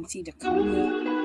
can see the comment.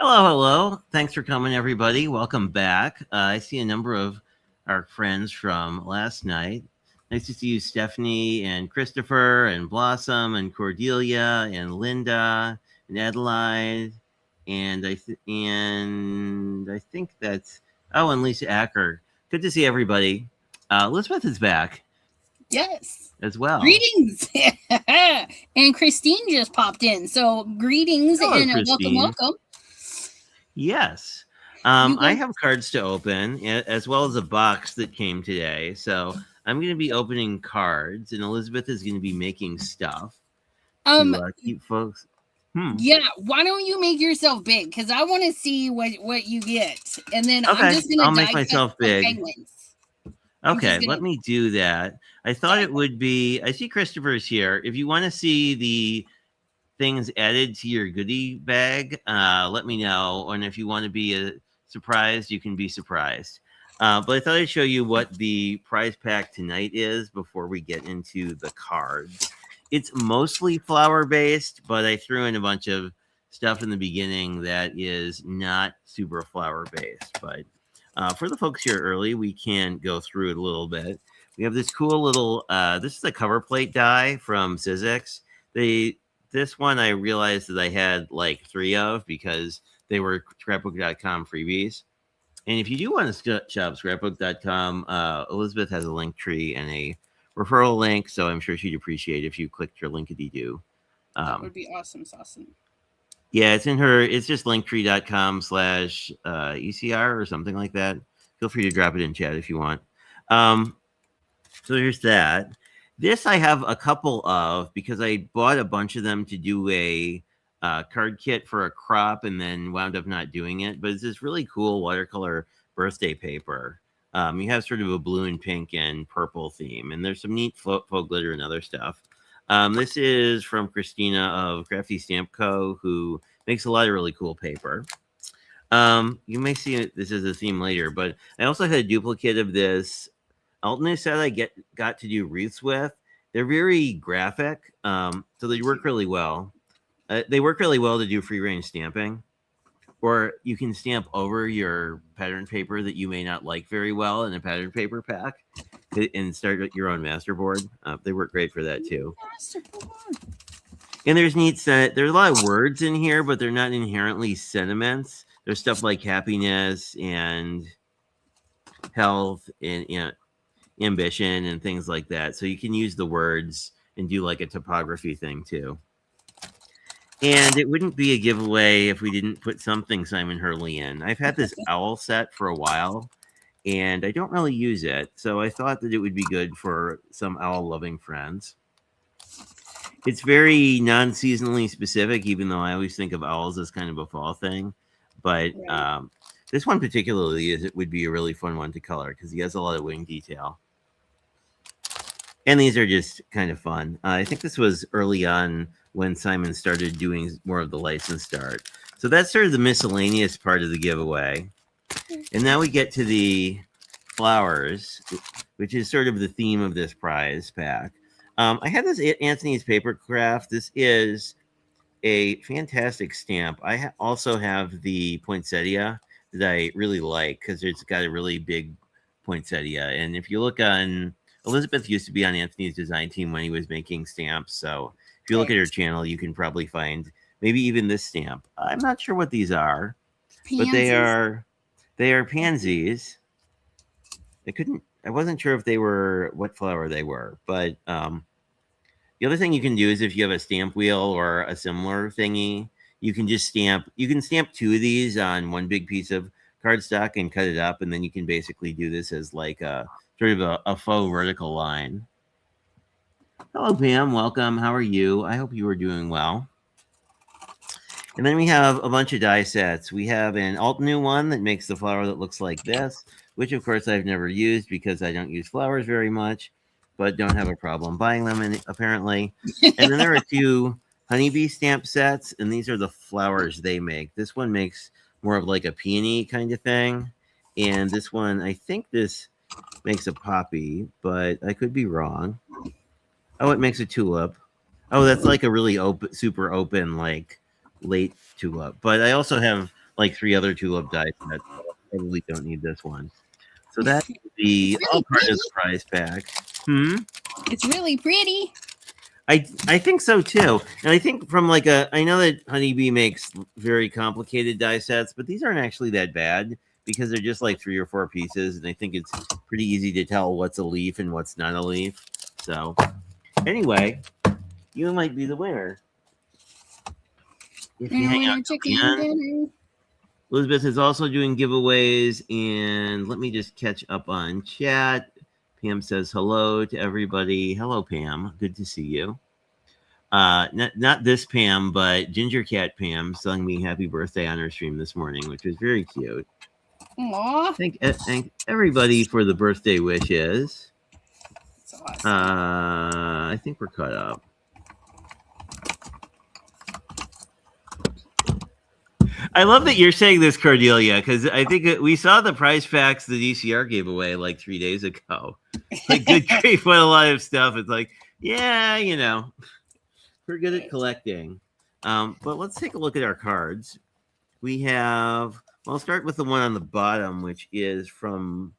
Hello. Thanks for coming, everybody. Welcome back. I see a number of our friends from last night. Nice to see you, Stephanie and Christopher and Blossom and Cordelia and Linda and Adelaide and I think that's and Lisa Acker. Good to see everybody. Elizabeth is back. Yes. As well. Greetings. And Christine just popped in. So greetings. Hello, and Christine. welcome. Yes. I have cards to open, as well as a box that came today. So I'm going to be opening cards, and Elizabeth is going to be making stuff to keep folks. Yeah, why don't you make yourself big? Because I want to see what you get, and then okay. I'm just going to. I'll make myself big. Penguins. Okay, let me do that. I thought it would be. I see Christopher's here. If you want to see the things added to your goodie bag, let me know. And if you want to be surprised, you can be surprised. But I thought I'd show you what the prize pack tonight is before we get into the cards. It's mostly flower based, but I threw in a bunch of stuff in the beginning that is not super flower based. But for the folks here early, we can go through it a little bit. We have this cool little, this is a cover plate die from Sizzix. This one I realized that I had like 3 of because they were scrapbook.com freebies. And if you do want to shop scrapbook.com, Elizabeth has a link tree and a referral link. So I'm sure she'd appreciate if you clicked her linkity-doo. That would be awesome. Yeah, it's in her. It's just linktree.com/ECR or something like that. Feel free to drop it in chat if you want. So here's that. This I have a couple of because I bought a bunch of them to do a card kit for a crop and then wound up not doing it. But it's this really cool watercolor birthday paper. You have sort of a blue and pink and purple theme. And there's some neat faux glitter and other stuff. This is from Christina of Crafty Stamp Co., who makes a lot of really cool paper. You may see this as a theme later, but I also had a duplicate of this Alton said I got to do wreaths with. They're very graphic, so they work really well. They work really well to do free range stamping, or you can stamp over your pattern paper that you may not like very well in a pattern paper pack and start your own masterboard. They work great for that too. And there's there's a lot of words in here, but they're not inherently sentiments. There's stuff like happiness and health and ambition and things like that. So you can use the words and do like a topography thing too. And it wouldn't be a giveaway if we didn't put something Simon Hurley in. I've had this owl set for a while and I don't really use it. So I thought that it would be good for some owl loving friends. It's very non-seasonally specific, even though I always think of owls as kind of a fall thing. But this one particularly it would be a really fun one to color because he has a lot of wing detail. And these are just kind of fun. I think this was early on when Simon started doing more of the licensed art. So that's sort of the miscellaneous part of the giveaway. And now we get to the flowers, which is sort of the theme of this prize pack. I had this Anthony's Paper Craft. This is a fantastic stamp. I also have the poinsettia that I really like because it's got a really big poinsettia. And if you look on, Elizabeth used to be on Anthony's design team when he was making stamps. So If you look Right. at her channel, you can probably find maybe even this stamp. I'm not sure what these are, but Pansies. they are pansies. I wasn't sure if they were what flower they were, but the other thing you can do is if you have a stamp wheel or a similar thingy, you can stamp two of these on one big piece of cardstock and cut it up, and then you can basically do this as like a sort of a faux vertical line. Hello, Pam. Welcome. How are you? I hope you are doing well. And then we have a bunch of die sets. We have an alt new one that makes the flower that looks like this, which of course I've never used because I don't use flowers very much, but don't have a problem buying them apparently. And then there are two honeybee stamp sets, and these are the flowers they make. This one makes more of like a peony kind of thing. And this one, I think this makes a poppy, but I could be wrong. Oh, it makes a tulip. Oh, that's like a really open, super open, like late tulip. But I also have like three other tulip die sets. So I probably don't need this one. So that's It's all really part pretty. of the prize pack. Hmm. It's really pretty. I think so too. And I think from like I know that Honeybee makes very complicated die sets, but these aren't actually that bad because they're just like 3 or 4 pieces, and I think it's pretty easy to tell what's a leaf and what's not a leaf. So anyway, you might be the winner. If you hang out till the Chicken end. dinner. Elizabeth is also doing giveaways, and let me just catch up on chat. Pam says hello to everybody. Hello, Pam. Good to see you. Not this Pam, but Ginger Cat Pam sung me happy birthday on her stream this morning, which was very cute. Aw. Thank everybody for the birthday wishes. That's awesome. I think we're caught up. I love that you're saying this, Cordelia, because I think we saw the prize packs the DCR gave away like 3 days ago. Like, good grief, what a lot of stuff. It's like, yeah, you know, we're good at collecting. But let's take a look at our cards. We have, well, I'll start with the one on the bottom, which is from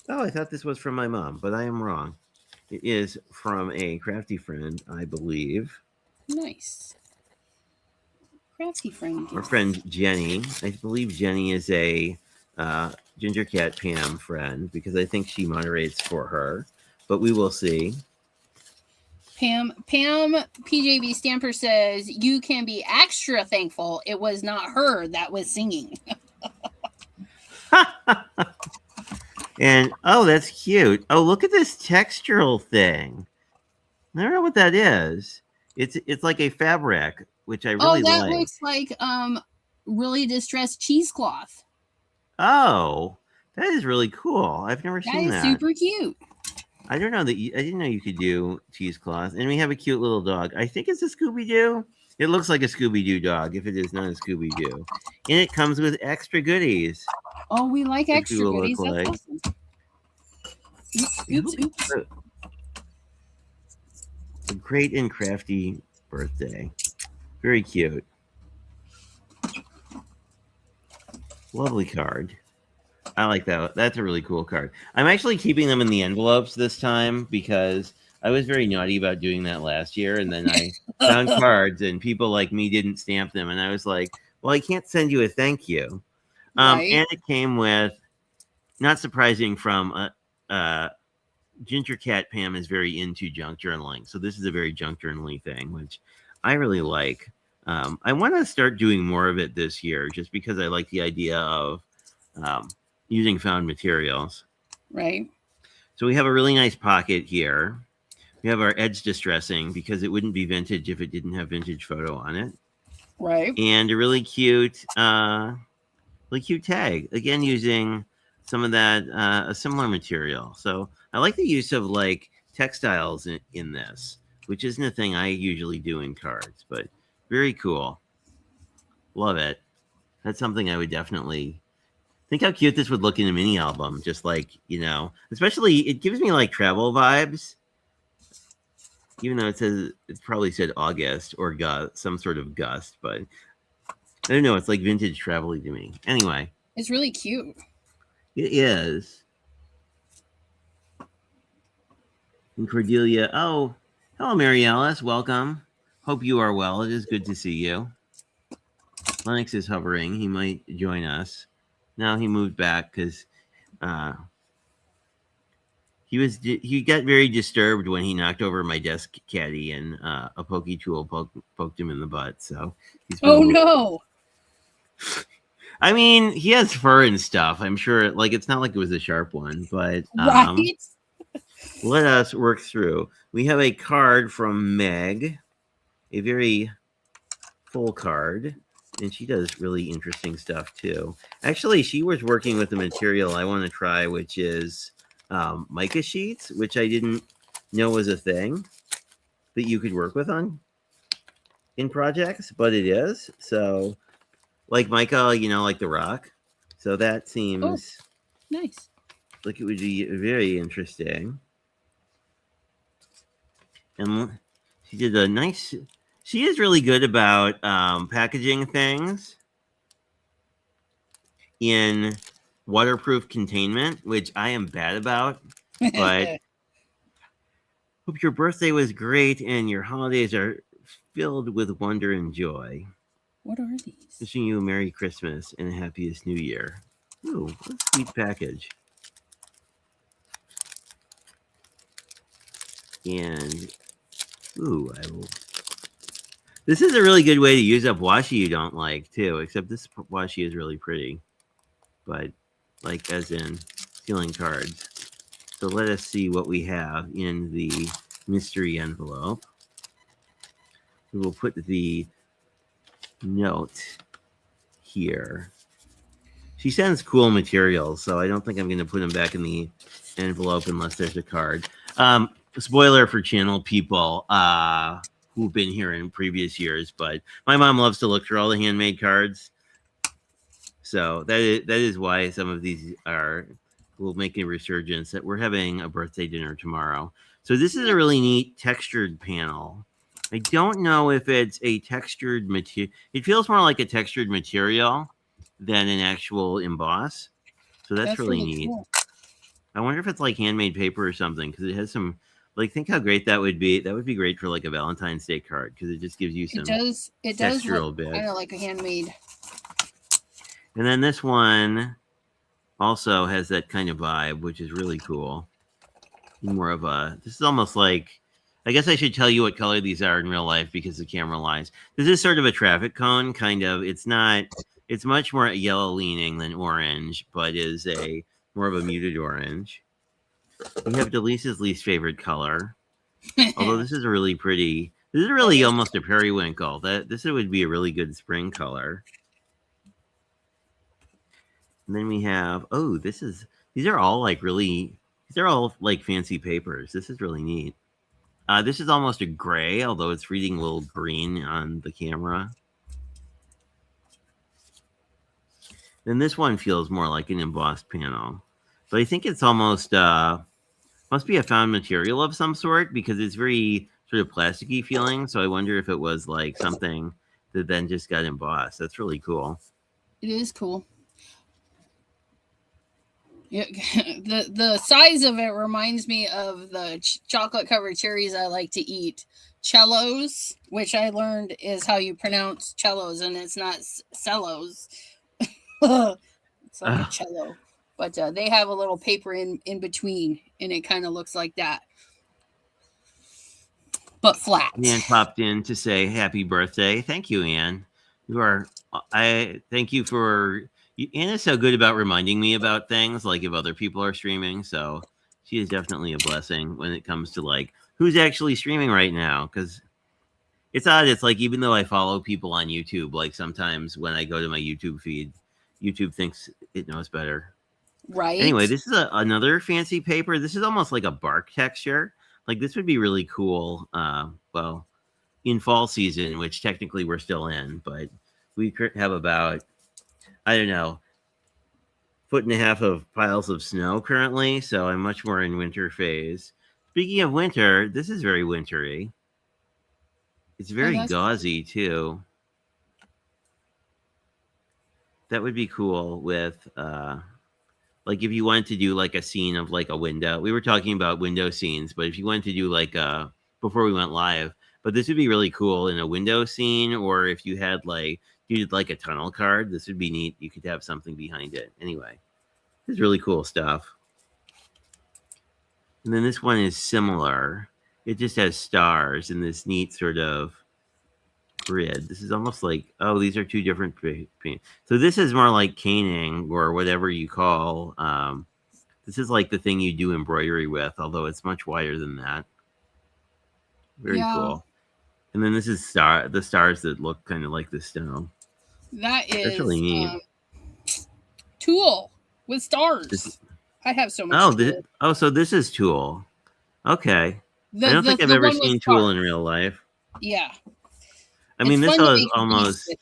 oh, I thought this was from my mom, but I am wrong. It is from a crafty friend, I believe. Nice. Crafty friend. Our friend Jenny. I believe Jenny is a Ginger Cat Pam friend because I think she moderates for her, but we will see. Pam PJB Stamper says you can be extra thankful it was not her that was singing. And oh, that's cute. Oh, look at this textural thing. I don't know what that is. It's like a fabric, which I really that like. looks like really distressed cheesecloth. Oh, that is really cool. I've never seen that. That is super cute. I don't know that I didn't know you could do cheesecloth. And we have a cute little dog. I think it's a Scooby Doo. It looks like a Scooby Doo dog if it is not a Scooby Doo. And it comes with extra goodies. Oh, we like extra goodies. That's like. awesome. Oops. A great and crafty birthday. Very cute. Lovely card. I like that. That's a really cool card. I'm actually keeping them in the envelopes this time because I was very naughty about doing that last year. And then I found cards and people like me didn't stamp them. And I was like, well, I can't send you a thank you. Right. And it came with, not surprising from Ginger Cat Pam is very into junk journaling. So this is a very junk journaling thing, which I really like. I want to start doing more of it this year just because I like the idea of using found materials. Right. So we have a really nice pocket here. We have our edge distressing because it wouldn't be vintage if it didn't have vintage photo on it. Right. And a really cute tag. Again, using some of that a similar material. So I like the use of like textiles in this, which isn't a thing I usually do in cards, but very cool. Love it. That's something I would definitely think how cute this would look in a mini album. Just like, you know, especially it gives me like travel vibes. Even though it probably said August or some sort of gust, but I don't know. It's like vintage travel-y to me. Anyway. It's really cute. It is. And Cordelia, oh, hello, Mary Alice. Welcome. Hope you are well. It is good to see you. Lennox is hovering. He might join us. Now he moved back because uh, he got very disturbed when he knocked over my desk caddy and a pokey tool poked him in the butt. So he's been Oh a little. no! I mean, he has fur and stuff. I'm sure. Like it's not like it was a sharp one, but Right? let us work through. We have a card from Meg, a very full card, and she does really interesting stuff too. Actually, she was working with the material I want to try, which is mica sheets, which I didn't know was a thing that you could work with on in projects, but it is. So, like mica, like the rock. So that Oh, seems nice. like it would be very interesting. And she did a nice. She is really good about packaging things in waterproof containment, which I am bad about. But hope your birthday was great and your holidays are filled with wonder and joy. What are these? Wishing you a Merry Christmas and a happiest New Year. Ooh, what a sweet package. And ooh, I will. This is a really good way to use up washi you don't like too. Except this washi is really pretty, but like as in stealing cards. So let us see what we have in the mystery envelope. We will put the note here. She sends cool materials, so I don't think I'm going to put them back in the envelope unless there's a card. Spoiler for channel people who've been here in previous years, but my mom loves to look through all the handmade cards. So that is why some of these will make a resurgence. That we're having a birthday dinner tomorrow. So this is a really neat textured panel. I don't know if it's a textured material. It feels more like a textured material than an actual emboss. So that's really neat. Cool. I wonder if it's like handmade paper or something because it has some. Like, think how great that would be. That would be great for like a Valentine's Day card because it just gives you some. It does look kind of like a handmade. And then this one also has that kind of vibe, which is really cool. More of a. This is almost like. I guess I should tell you what color these are in real life because the camera lies. This is sort of a traffic cone, kind of. It's not. It's much more yellow leaning than orange, but is a more of a muted orange. We have Delisa's least favorite color. Although this is a really pretty. This is really almost a periwinkle. This would be a really good spring color. And then we have these are all like really these are all like fancy papers. This is really neat. This is almost a gray, although it's reading a little green on the camera. Then this one feels more like an embossed panel. But I think it's almost must be a found material of some sort because it's very sort of plasticky feeling. So I wonder if it was like something that then just got embossed. That's really cool. It is cool. Yeah, the size of it reminds me of the chocolate covered cherries I like to eat. Cellos, which I learned is how you pronounce cellos, and it's not cellos. It's like a cello, but they have a little paper in between, and it kind of looks like that, but flat. Ann popped in to say happy birthday. Thank you, Ann. I thank you for. Ann is so good about reminding me about things, like if other people are streaming. So she is definitely a blessing when it comes to like who's actually streaming right now. Because it's odd. It's like even though I follow people on YouTube, like sometimes when I go to my YouTube feed, YouTube thinks it knows better. Right. Anyway, this is another fancy paper. This is almost like a bark texture. Like this would be really cool. Well, in fall season, which technically we're still in, but we have about, I don't know, 1.5 foot of piles of snow currently. So I'm much more in winter phase. Speaking of winter, this is very wintry. It's very gauzy too. That would be cool with like if you wanted to do like a scene of like a window, we were talking about window scenes, but if you wanted to do like before we went live, but this would be really cool in a window scene, or if you had like you did like a tunnel card, this would be neat. You could have something behind it. Anyway, this is really cool stuff. And then this one is similar. It just has stars in this neat sort of grid. This is almost like, oh, these are two different. So this is more like caning or whatever you call. This is like the thing you do embroidery with, although it's much wider than that. Very cool. And then this is the stars that look kind of like the snow. That's really neat. Tulle with stars. I have so much. So this is Tulle. Okay. I don't think I've ever seen Tulle in real life. Yeah. I mean, this is almost.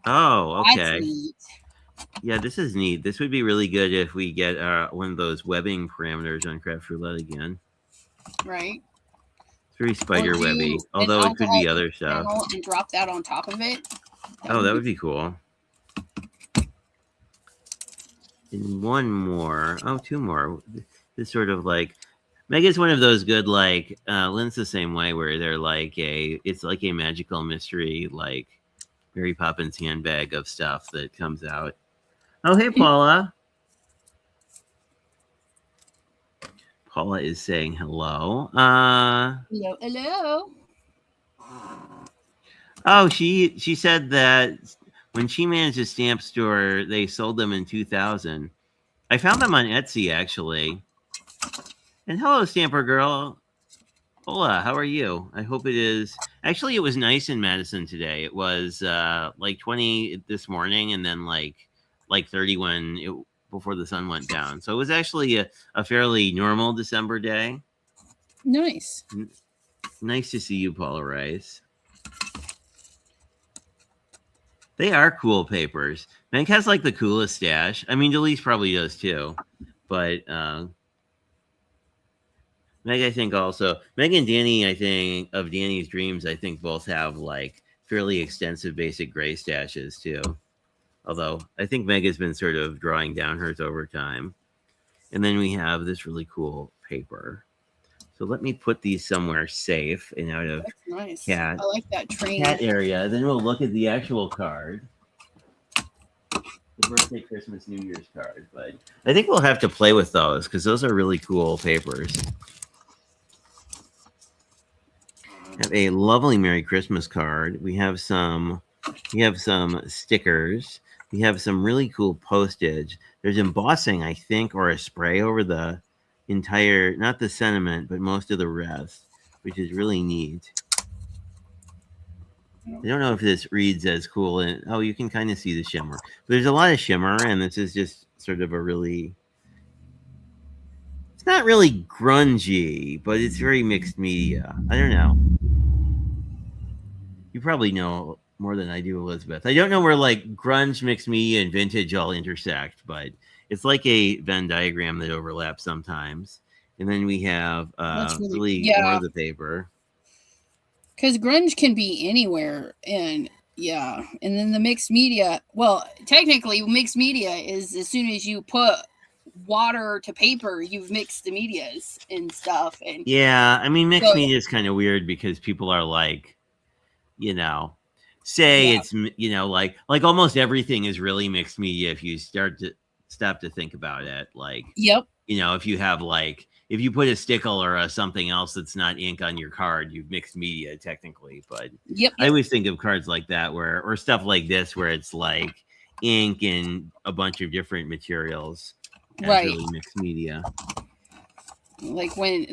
Oh, okay. Yeah, this is neat. This would be really good if we get one of those webbing parameters on Craft Roulette again. Right. It's very spider webby, although it could be other stuff. And drop that on top of it. That would be cool. And one more. Oh, two more. This sort of like Mega's one of those good like Lynn's the same way where they're like it's like a magical mystery like Mary Poppins handbag of stuff that comes out. Oh, hey Paula. Paula is saying hello. Hello. Oh, she said that when she managed a stamp store, they sold them in 2000. I found them on Etsy, actually. And hello, Stamper Girl. Hola, how are you? I hope it is. Actually, it was nice in Madison today. It was like 20 this morning and then like 30 before the sun went down. So it was actually a fairly normal December day. Nice. Nice to see you, Paula Rice. They are cool papers. Meg has like the coolest stash. I mean, Delise probably does too. But Meg, I think also. Meg and Danny, I think, of Danny's Dreams, I think both have like fairly extensive basic gray stashes too. Although I think Meg has been sort of drawing down hers over time. And then we have this really cool paper. So let me put these somewhere safe and out of cat. I like that train. Cat area. Then we'll look at the actual card. The birthday, Christmas, New Year's card. But I think we'll have to play with those because those are really cool papers. Have a lovely Merry Christmas card. We have some stickers. We have some really cool postage. There's embossing, I think, or a spray over the entire, not the sentiment, but most of the rest, which is really neat. I don't know if this reads as cool. And oh, you can kind of see the shimmer. But there's a lot of shimmer, and this is just sort of a really, it's not really grungy, but it's very mixed media. I don't know. You probably know more than I do, Elizabeth. I don't know where like grunge, mixed media, and vintage all intersect, but it's like a Venn diagram that overlaps sometimes. And then we have really more of the paper. Because grunge can be anywhere. And and then the mixed media, well, technically mixed media is as soon as you put water to paper, you've mixed the medias and stuff. And yeah, I mean, mixed media is kind of weird because people are like, it's, like almost everything is really mixed media if you stop to think about it. Like, if you have like, if you put a stickle or something else that's not ink on your card, you've mixed media technically. But I always think of cards like that or stuff like this where it's like ink and a bunch of different materials. Right. Really mixed media. Like when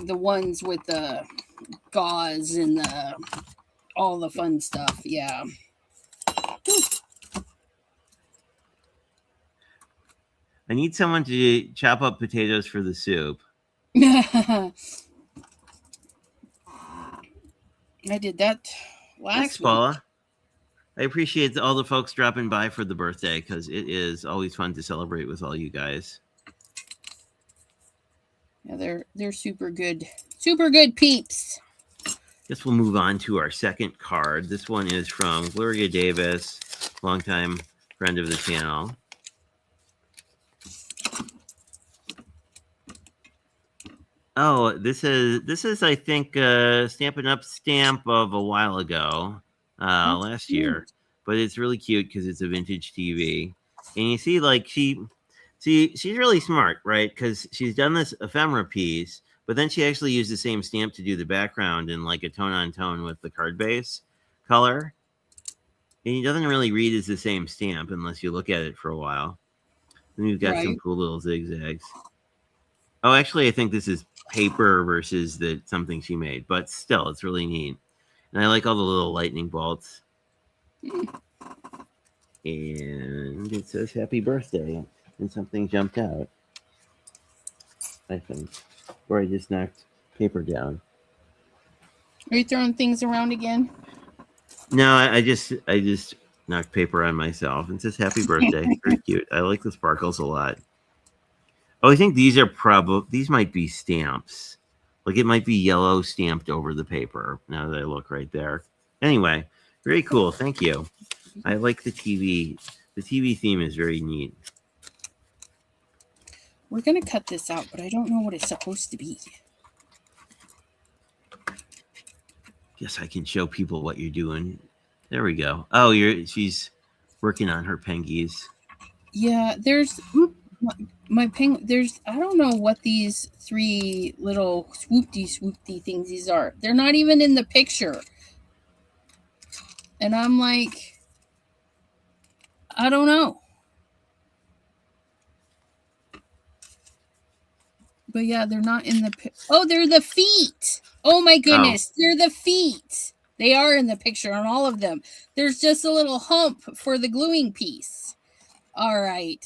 the ones with the gauze and all the fun stuff. Yeah. I need someone to chop up potatoes for the soup. I did that last week. Paula. I appreciate all the folks dropping by for the birthday because it is always fun to celebrate with all you guys. Yeah, they're super good peeps. Guess we'll move on to our second card. This one is from Gloria Davis, longtime friend of the channel. Oh, this is I think Stampin' Up stamp of a while ago, That's last year, cute. but it's really cute because it's a vintage TV, and you see like she's really smart, right? Because she's done this ephemera piece, but then she actually used the same stamp to do the background in like a tone on tone with the card base color, and it doesn't really read as the same stamp unless you look at it for a while. Then you've got some Right. cool little zigzags. Oh, actually, I think this is paper versus the something she made, but still, it's really neat. And I like all the little lightning bolts. And it says "Happy Birthday," and something jumped out. I think, or I just knocked paper down. Are you throwing things around again? No, I just knocked paper on myself. And it says "Happy Birthday." Very cute. I like the sparkles a lot. Oh, I think these might be stamps. Like it might be yellow stamped over the paper. Now that I look right there. Anyway, very cool. Thank you. I like the TV. The TV theme is very neat. We're gonna cut this out, but I don't know what it's supposed to be. Guess I can show people what you're doing. There we go. She's working on her pengies. Yeah, there's my ping. There's I don't know what these three little swoopty things these are. They're not even in the picture, and I'm like, I don't know. But yeah, they're not in the. Oh, they're the feet. Oh my Oh, goodness, they're the feet. They are in the picture on all of them. There's just a little hump for the gluing piece. All right.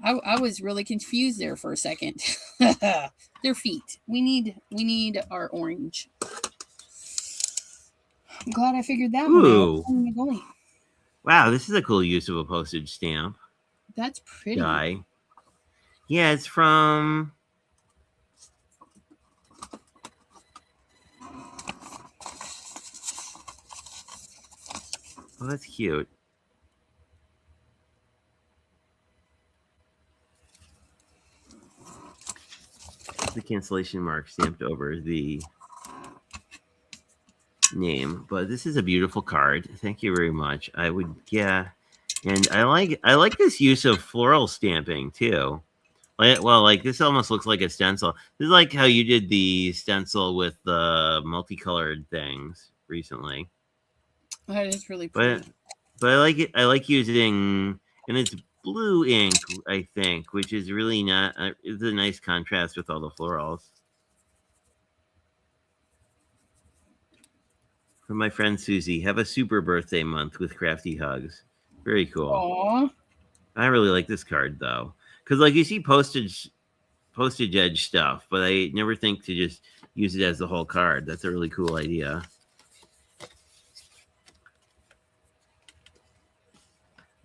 I was really confused there for a second. Their feet. We need our orange. I'm glad I figured that one out. ooh, Oh my golly. wow! This is a cool use of a postage stamp That's pretty. die. Yeah, it's from. Oh, that's cute. The cancellation mark stamped over the name, but this is a beautiful card. Thank you very much. I would, yeah, and I like this use of floral stamping too. Like this almost looks like a stencil. This is like how you did the stencil with the multicolored things recently. That is really But pretty. but I like it. I like using, and it's blue ink, I think, which is really not. It's a nice contrast with all the florals. From my friend Susie, have a super birthday month with crafty hugs. Very cool. Aw. I really like this card though, because like you see postage edge stuff, but I never think to just use it as the whole card. That's a really cool idea.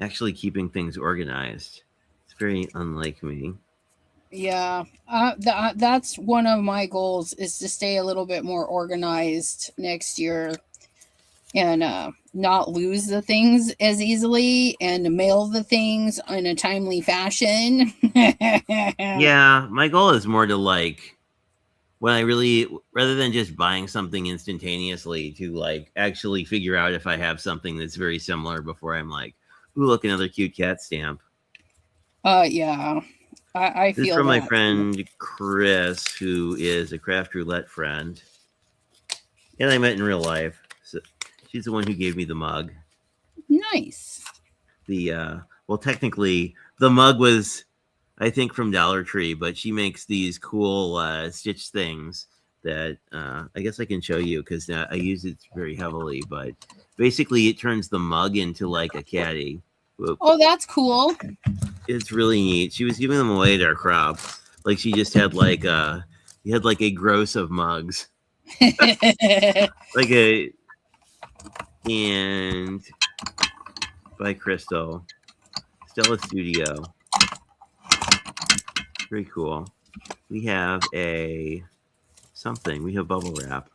Actually, keeping things organized. It's very unlike me. Yeah. That's one of my goals is to stay a little bit more organized next year and not lose the things as easily and mail the things in a timely fashion. Yeah, my goal is more to like when I really, rather than just buying something instantaneously, to like actually figure out if I have something that's very similar before I'm like, ooh, look, another cute cat stamp. Yeah. I This is feel from my that. friend Chris, who is a craft roulette friend, and I met in real life. So she's the one who gave me the mug. Nice. The well, technically, the mug was, I think, from Dollar Tree, but she makes these cool stitch things that I guess I can show you because I use it very heavily. But basically, it turns the mug into like a caddy. Whoop. Oh, that's cool. It's really neat. She was giving them away at our crop. Like she just had like you had like a gross of mugs, like a and by Crystal, Stella Studio. Very cool. We have a something. We have bubble wrap.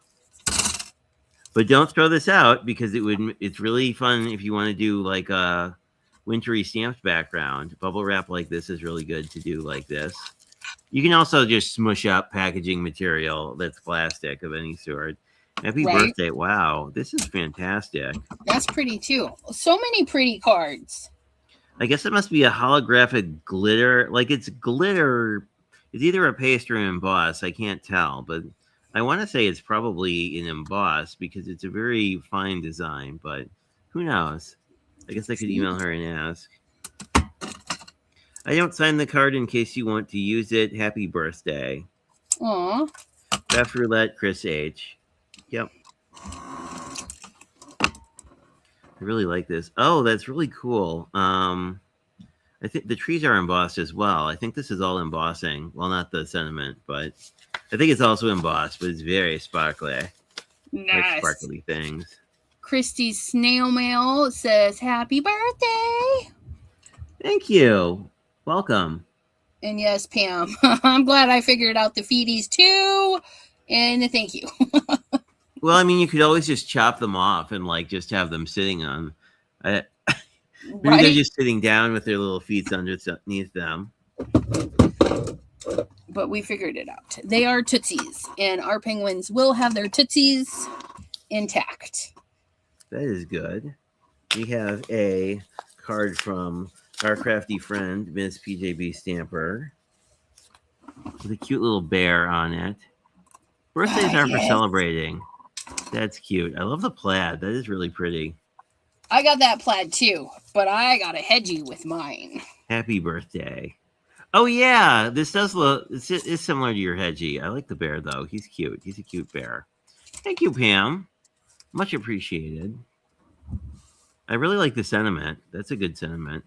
But don't throw this out because it's really fun if you want to do like a wintry stamped background. Bubble wrap like this is really good to do like this. You can also just smush up packaging material that's plastic of any sort. Happy right? birthday. Wow, this is fantastic. That's pretty too. So many pretty cards. I guess it must be a holographic glitter. Like it's glitter. It's either a paste or an emboss. I can't tell, but I want to say it's probably an emboss because it's a very fine design, but who knows? I guess I could See? email her and ask. I don't sign the card in case you want to use it. Happy birthday. Aw. Craft Roulette, Chris H. Yep. I really like this. Oh, that's really cool. I think the trees are embossed as well. I think this is all embossing. Well, not the sentiment, but I think it's also embossed, but it's very sparkly. Nice. Like sparkly things. Christy's snail mail says happy birthday. Thank you. Welcome. And yes, Pam, I'm glad I figured out the feedies too. And thank you. Well, I mean, you could always just chop them off and like just have them sitting on. Maybe Right? they're just sitting down with their little feet underneath them. But we figured it out. They are Tootsies, and our penguins will have their Tootsies intact. That is good. We have a card from our crafty friend, Miss PJB Stamper, with a cute little bear on it. Birthdays are for yes. celebrating. That's cute. I love the plaid. That is really pretty. I got that plaid too, but I got a hedgie with mine. Happy birthday. Oh, yeah. This does look, it's similar to your hedgie. I like the bear, though. He's cute. He's a cute bear. Thank you, Pam. Much appreciated. I really like the sentiment. That's a good sentiment.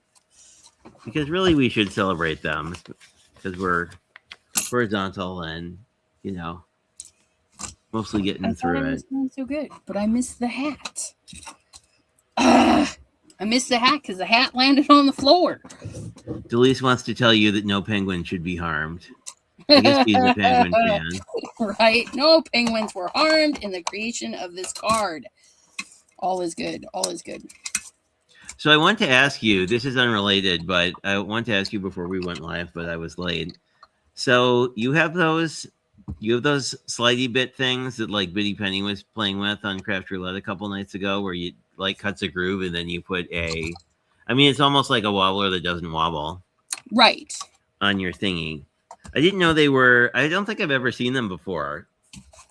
Because really, we should celebrate them because we're horizontal and, you know, mostly getting through it. Doing so good, but I missed the hat. I missed the hat because the hat landed on the floor. Delise wants to tell you that no penguin should be harmed. I guess he's a penguin fan. Right? No penguins were harmed in the creation of this card. All is good. All is good. So I want to ask you, this is unrelated, but I want to ask you before we went live, but I was late. So you have those slidey bit things that like Biddy Penny was playing with on Craft Roulette a couple nights ago where you like cuts a groove and then you put it's almost like a wobbler that doesn't wobble. Right. On your thingy. I didn't know they were, I don't think I've ever seen them before,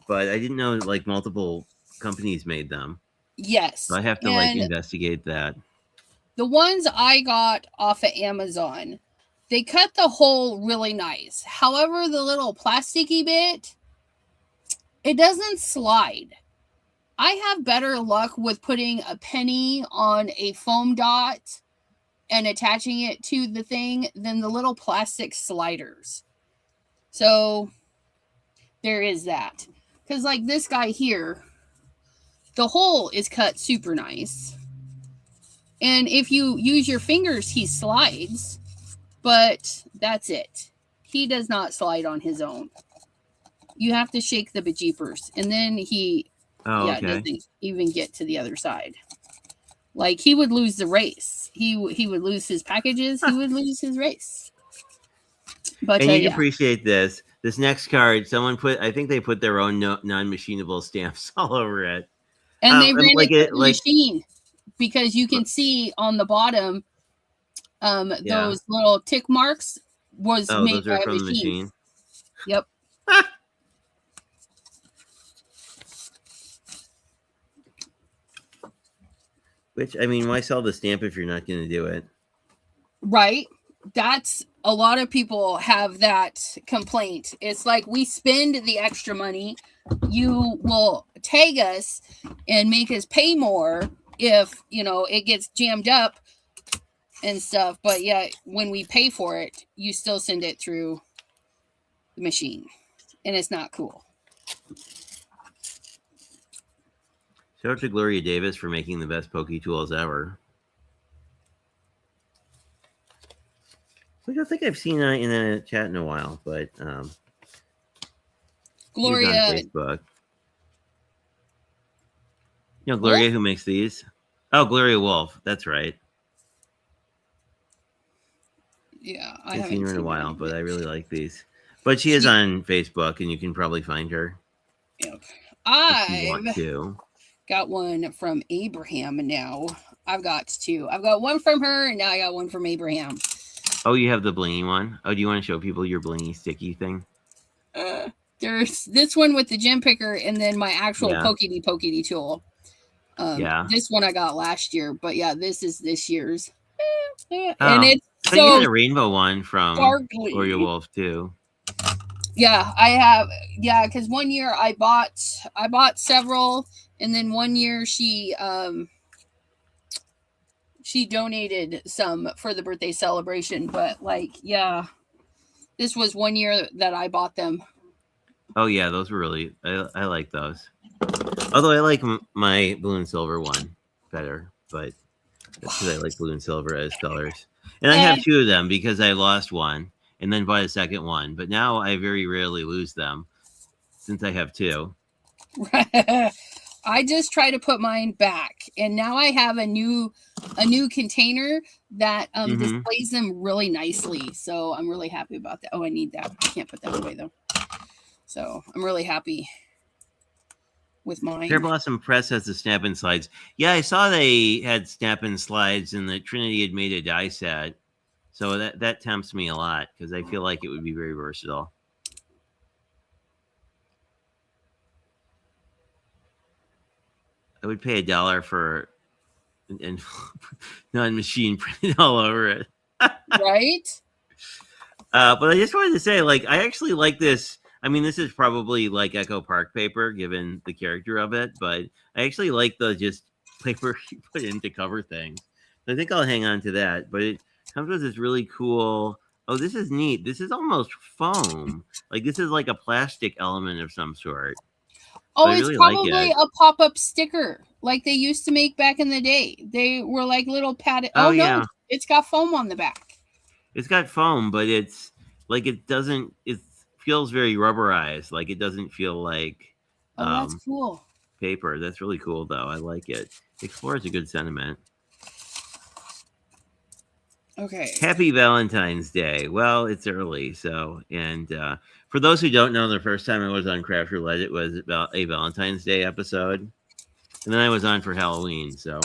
but I didn't know like multiple companies made them. Yes. So I have to like investigate that. The ones I got off of Amazon, they cut the hole really nice. However, the little plasticky bit, it doesn't slide. I have better luck with putting a penny on a foam dot and attaching it to the thing than the little plastic sliders. So there is that. Because like this guy here, the hole is cut super nice. And if you use your fingers, he slides. But that's it. He does not slide on his own. You have to shake the bejeepers. And then he doesn't even get to the other side. Like he would lose the race. He would lose his packages. He would lose his race. But and you appreciate this. This next card, someone I think they put their own non-machinable stamps all over it. And they ran it through the machine because you can see on the bottom those little tick marks was made by a machine. Yep. Which, I mean, why sell the stamp if you're not going to do it? Right. That's a lot of people have that complaint. It's like we spend the extra money. You will tag us and make us pay more if, it gets jammed up and stuff. But yeah, when we pay for it, you still send it through the machine. And it's not cool. Shout out to Gloria Davis for making the best pokey tools ever. I don't think I've seen her in a chat in a while, but Gloria on Facebook. Gloria Wolf? Who makes these? Oh, Gloria Wolf. That's right. Yeah, I haven't seen her in a while, but I really like these. But she is on Facebook, and you can probably find her. Yep. If you want I've to. got one from Abraham now. I've got two. I've got one from her, and now I got one from Abraham. Oh, you have the blingy one? Oh, do you want to show people your blingy sticky thing? There's this one with the gem picker, and then my actual pokey tool. This one I got last year, but yeah, this is this year's. And it's so you had a rainbow one from sparkly. Gloria Wolf too. Yeah, I have. Yeah, because one year I bought several, and then one year she donated some for the birthday celebration. But like, yeah, this was one year that I bought them. Oh yeah, those were really. I like those. Although I like my blue and silver one better, but that's because I like blue and silver as colors. And I have two of them because I lost one and then bought a second one. But now I very rarely lose them since I have two. I just try to put mine back, and now I have a new container that displays them really nicely. So I'm really happy about that. Oh, I need that. I can't put that away though. So I'm really happy with mine. Pear Blossom Press has the snap and slides. Yeah, I saw they had snap and slides, and that Trinity had made a die set. So that tempts me a lot because I feel like it would be very versatile. I would pay $1 for an non-machine printed all over it. Right? But I just wanted to say, like, I actually like this. I mean, this is probably like Echo Park paper, given the character of it, but I actually like the just paper you put in to cover things. I think I'll hang on to that. But it comes with this really cool. Oh, this is neat. This is almost foam. Like, this is like a plastic element of some sort. Oh, it's really probably a pop-up sticker like they used to make back in the day. They were like little padded. Oh, no, it's got foam on the back. It's got foam, but it's like it doesn't. It feels very rubberized. Like it doesn't feel like. Oh, that's cool. Paper. That's really cool, though. I like it. Explore is a good sentiment. Okay. Happy Valentine's Day. Well, it's early, so and for those who don't know, the first time I was on Craft Roulette, it was about a Valentine's Day episode, and then I was on for Halloween. So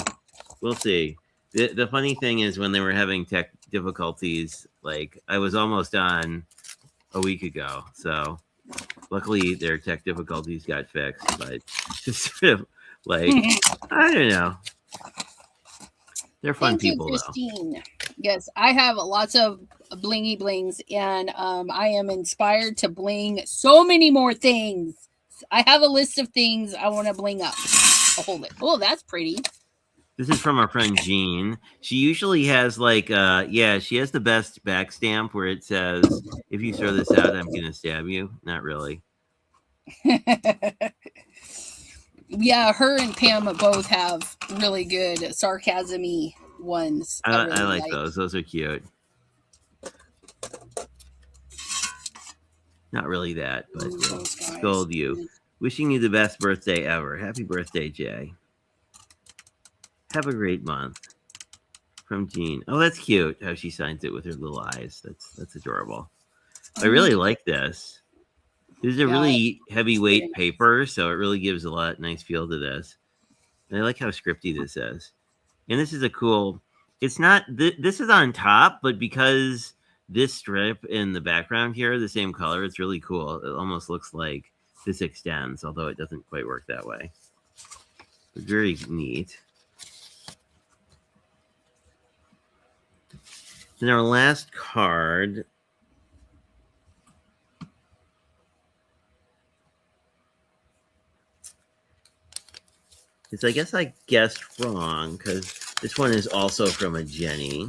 we'll see. The funny thing is, when they were having tech difficulties, like I was almost on a week ago. So luckily, their tech difficulties got fixed. But just sort of like I don't know. They're fun people, Christine. Though. Yes, I have lots of blingy blings, and I am inspired to bling so many more things. I have a list of things I want to bling up. I'll hold it. Oh, that's pretty. This is from our friend Jean. She usually has like, she has the best back stamp where it says, "If you throw this out, I'm gonna stab you." Not really. Yeah, her and Pam both have really good sarcasm-y ones. I like those. Those are cute. Not really that, but scold you. Wishing you the best birthday ever. Happy birthday, Jay. Have a great month. From Jean. Oh, that's cute how she signs it with her little eyes. That's adorable. I really like this. This is a really heavyweight paper, so it really gives a nice feel to this. And I like how scripty this is. And this is a cool. It's not. This is on top, but because this strip in the background here, the same color, it's really cool. It almost looks like this extends, although it doesn't quite work that way. But very neat. And our last card. I guess I guessed wrong because this one is also from a Jenny.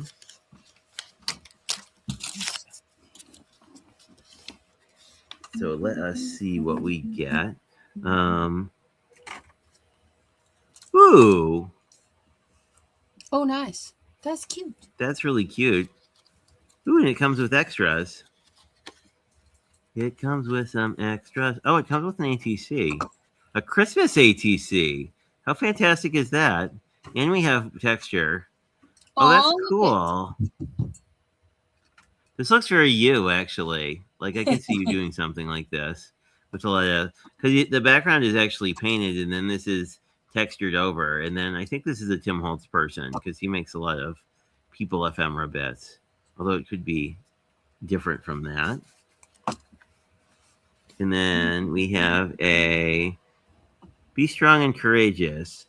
So let us see what we get. Ooh. Oh, nice. That's cute. That's really cute. Ooh, and it comes with extras. It comes with some extras. Oh, it comes with an ATC. A Christmas ATC. How fantastic is that? And we have texture. Oh, that's cool. This looks very you, actually. Like I could see you doing something like this with a lot of because the background is actually painted, and then this is textured over, and then I think this is a Tim Holtz person because he makes a lot of people ephemera bits, although it could be different from that. And then we have a Be Strong and Courageous,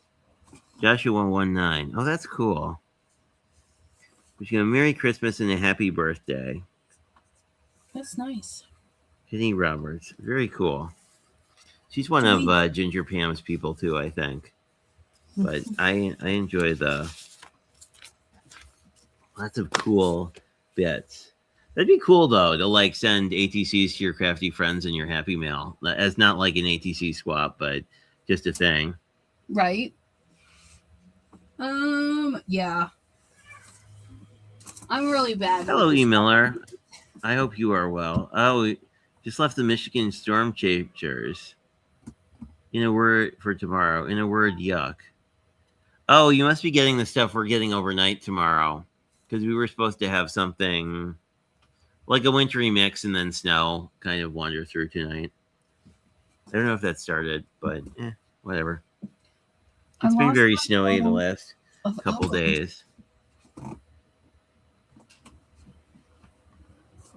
Joshua 119. Oh, that's cool. Wish you a Merry Christmas and a Happy Birthday. That's nice. Jenny Roberts. Very cool. She's one of Ginger Pam's people too, I think. But I enjoy the lots of cool bits. That'd be cool though to like send ATCs to your crafty friends in your Happy Mail as not like an ATC swap, but just a thing. Right. Yeah. I'm really bad. Hello, E. Miller. I hope you are well. Oh, just left the Michigan storm chasers. In a word for tomorrow. In a word, yuck. Oh, you must be getting the stuff we're getting overnight tomorrow. Because we were supposed to have something like a wintry mix and then snow kind of wander through tonight. I don't know if that started, but whatever. It's been very snowy the last couple days.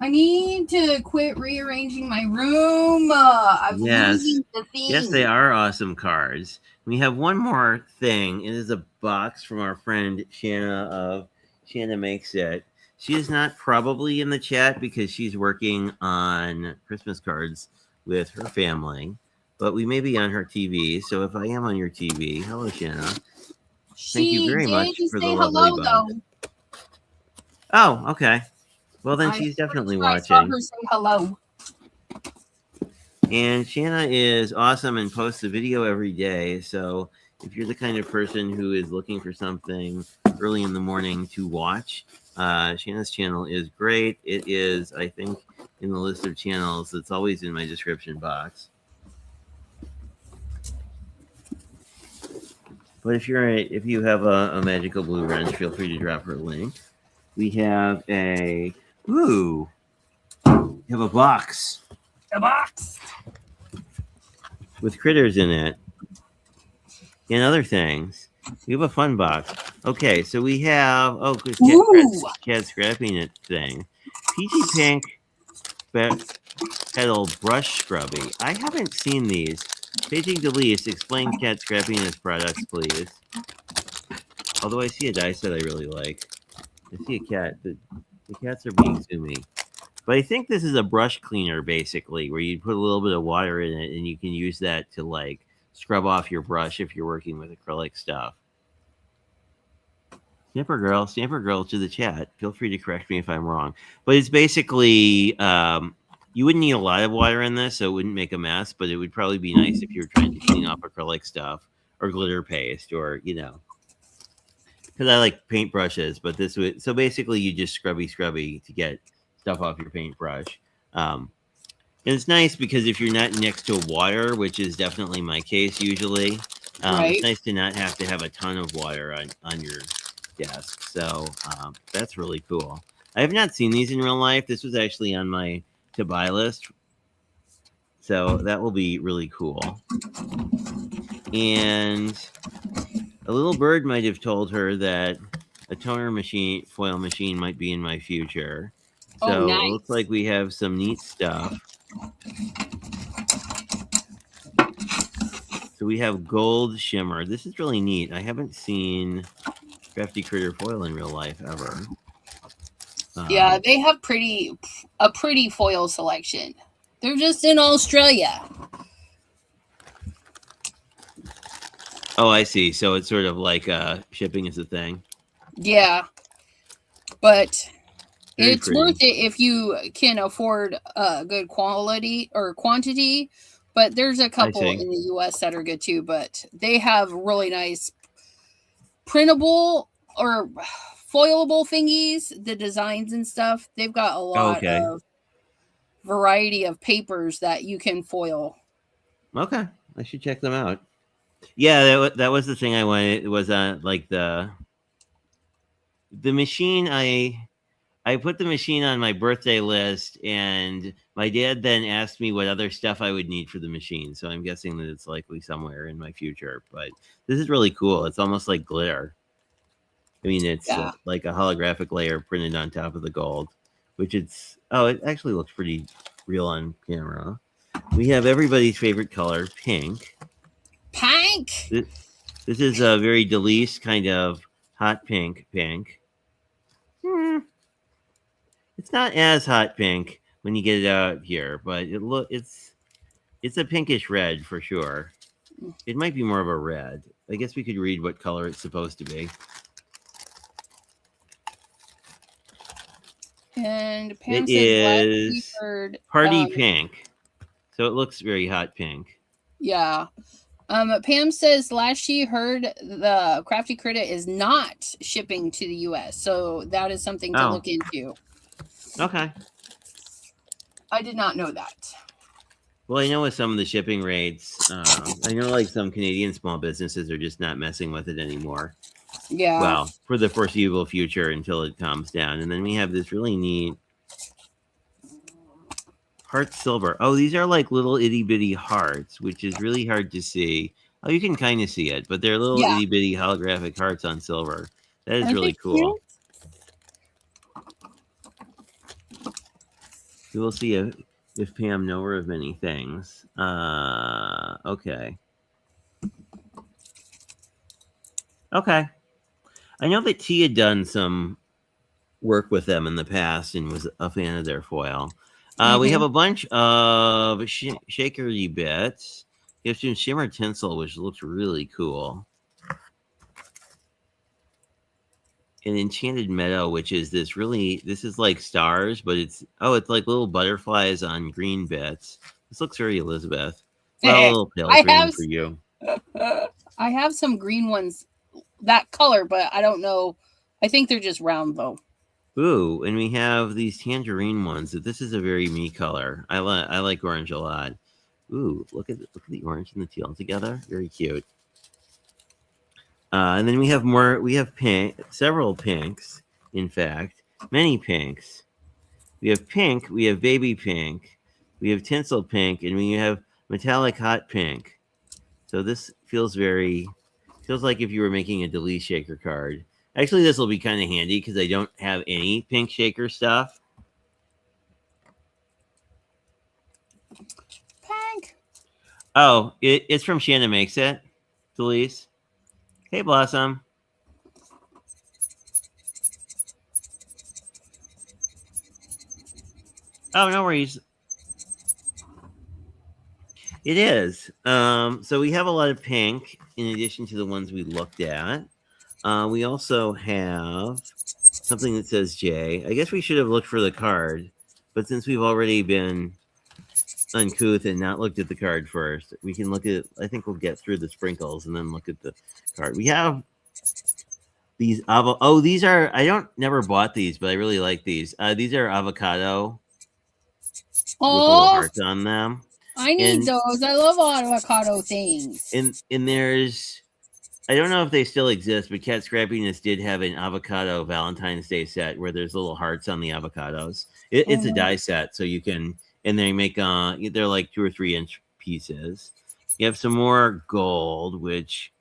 I need to quit rearranging my room. I'm losing the theme. Yes, they are awesome cards. We have one more thing. It is a box from our friend Shanna of Shanna Makes It. She is not probably in the chat because she's working on Christmas cards with her family, but we may be on her TV. So if I am on your TV, hello, Shanna. Thank you very much for the lovely box. Oh, okay. Well, then she's definitely watching. I saw her say hello. And Shanna is awesome and posts a video every day. So if you're the kind of person who is looking for something early in the morning to watch, Shanna's channel is great. It is, I think, in the list of channels that's always in my description box. But if you have a magical blue wrench, feel free to drop her a link. We have a you have a box. A box with critters in it and other things. We have a fun box. Okay, so we have cat scrapping it thing. Peachy Pink Petal Brush Scrubby. I haven't seen these. Paging Delise, explain cat scrapping as products, please. Although I see a die set I really like. I see a cat. The cats are being zoomy. But I think this is a brush cleaner, basically, where you put a little bit of water in it and you can use that to, like, scrub off your brush if you're working with acrylic stuff. Snapper Girl to the chat. Feel free to correct me if I'm wrong. But it's basically, you wouldn't need a lot of water in this, so it wouldn't make a mess, but it would probably be nice if you were trying to clean off acrylic stuff or glitter paste or, because I like paint brushes, but this would, so basically you just scrubby to get stuff off your paintbrush. And it's nice because if you're not next to water, which is definitely my case usually, it's nice to not have to have a ton of water on your desk. So that's really cool. I have not seen these in real life. This was actually on my to buy list. So that will be really cool. And a little bird might have told her that a toner machine, foil machine might be in my future. So nice. It looks like we have some neat stuff. So we have gold shimmer. This is really neat. I haven't seen Crafty Critter foil in real life ever. Yeah, they have a pretty foil selection. They're just in Australia. Oh, I see. So it's sort of like shipping is a thing. Yeah, but Very it's pretty. worth it if you can afford good quality or quantity. But there's a couple in the U.S. that are good too. But they have really nice printable or foilable thingies, the designs and stuff. They've got a lot of variety of papers that you can foil. Okay, I should check them out. Yeah, that was the thing I wanted. It was like the machine. I I put the machine on my birthday list, and my dad then asked me what other stuff I would need for the machine. So I'm guessing that it's likely somewhere in my future. But this is really cool. It's almost like glitter. I mean, it's Yeah. like a holographic layer printed on top of the gold, which it's it actually looks pretty real on camera. We have everybody's favorite color, pink. Pink. This is a very Delise kind of hot pink. It's not as hot pink when you get it out here, but it's a pinkish red for sure. It might be more of a red. I guess we could read what color it's supposed to be. And Pam It says is party pink, so it looks very hot pink. Yeah. Pam says last she heard the Crafty Critter is not shipping to the U.S., so that is something to look into. Okay. I did not know that. Well, I know with some of the shipping rates, I know like some Canadian small businesses are just not messing with it anymore. Yeah. Well, for the foreseeable future until it calms down. And then we have this really neat heart silver. Oh, these are like little itty bitty hearts, which is really hard to see. Oh, you can kind of see it, but they're little itty bitty holographic hearts on silver. That is really cool. We will see if Pam knows of many things. Okay. Okay. I know that T had done some work with them in the past and was a fan of their foil. We have a bunch of shakery bits. We have some shimmer tinsel, which looks really cool. An enchanted meadow, which is this is like stars, but it's like little butterflies on green bits. This looks very Elizabeth. Well, a little pale green for you. I have some green ones that color, but I don't know. I think they're just round though. Ooh, and we have these tangerine ones. This is a very me color. I like orange a lot. Ooh, look at the orange and the teal together. Very cute. And then we have more. We have several pinks. In fact, many pinks. We have pink. We have baby pink. We have tinsel pink, and we have metallic hot pink. So this feels like if you were making a Delise shaker card. Actually, this will be kind of handy because I don't have any pink shaker stuff. Pink. Oh, it's from Shannon Makes It, Delise. Hey, Blossom. Oh, no worries. It is. So we have a lot of pink in addition to the ones we looked at. We also have something that says J. I guess we should have looked for the card, but since we've already been uncouth and not looked at the card first, we can look at. I think we'll get through the sprinkles and then look at the card. We have these these are. I never bought these, but I really like these. These are avocado with little hearts on them. I need those. I love avocado things. And there's. I don't know if they still exist, but Cat Scrappiness did have an avocado Valentine's Day set where there's little hearts on the avocados. It's a die set, so you can, and they make they're like 2 or 3 inch pieces. You have some more gold, which,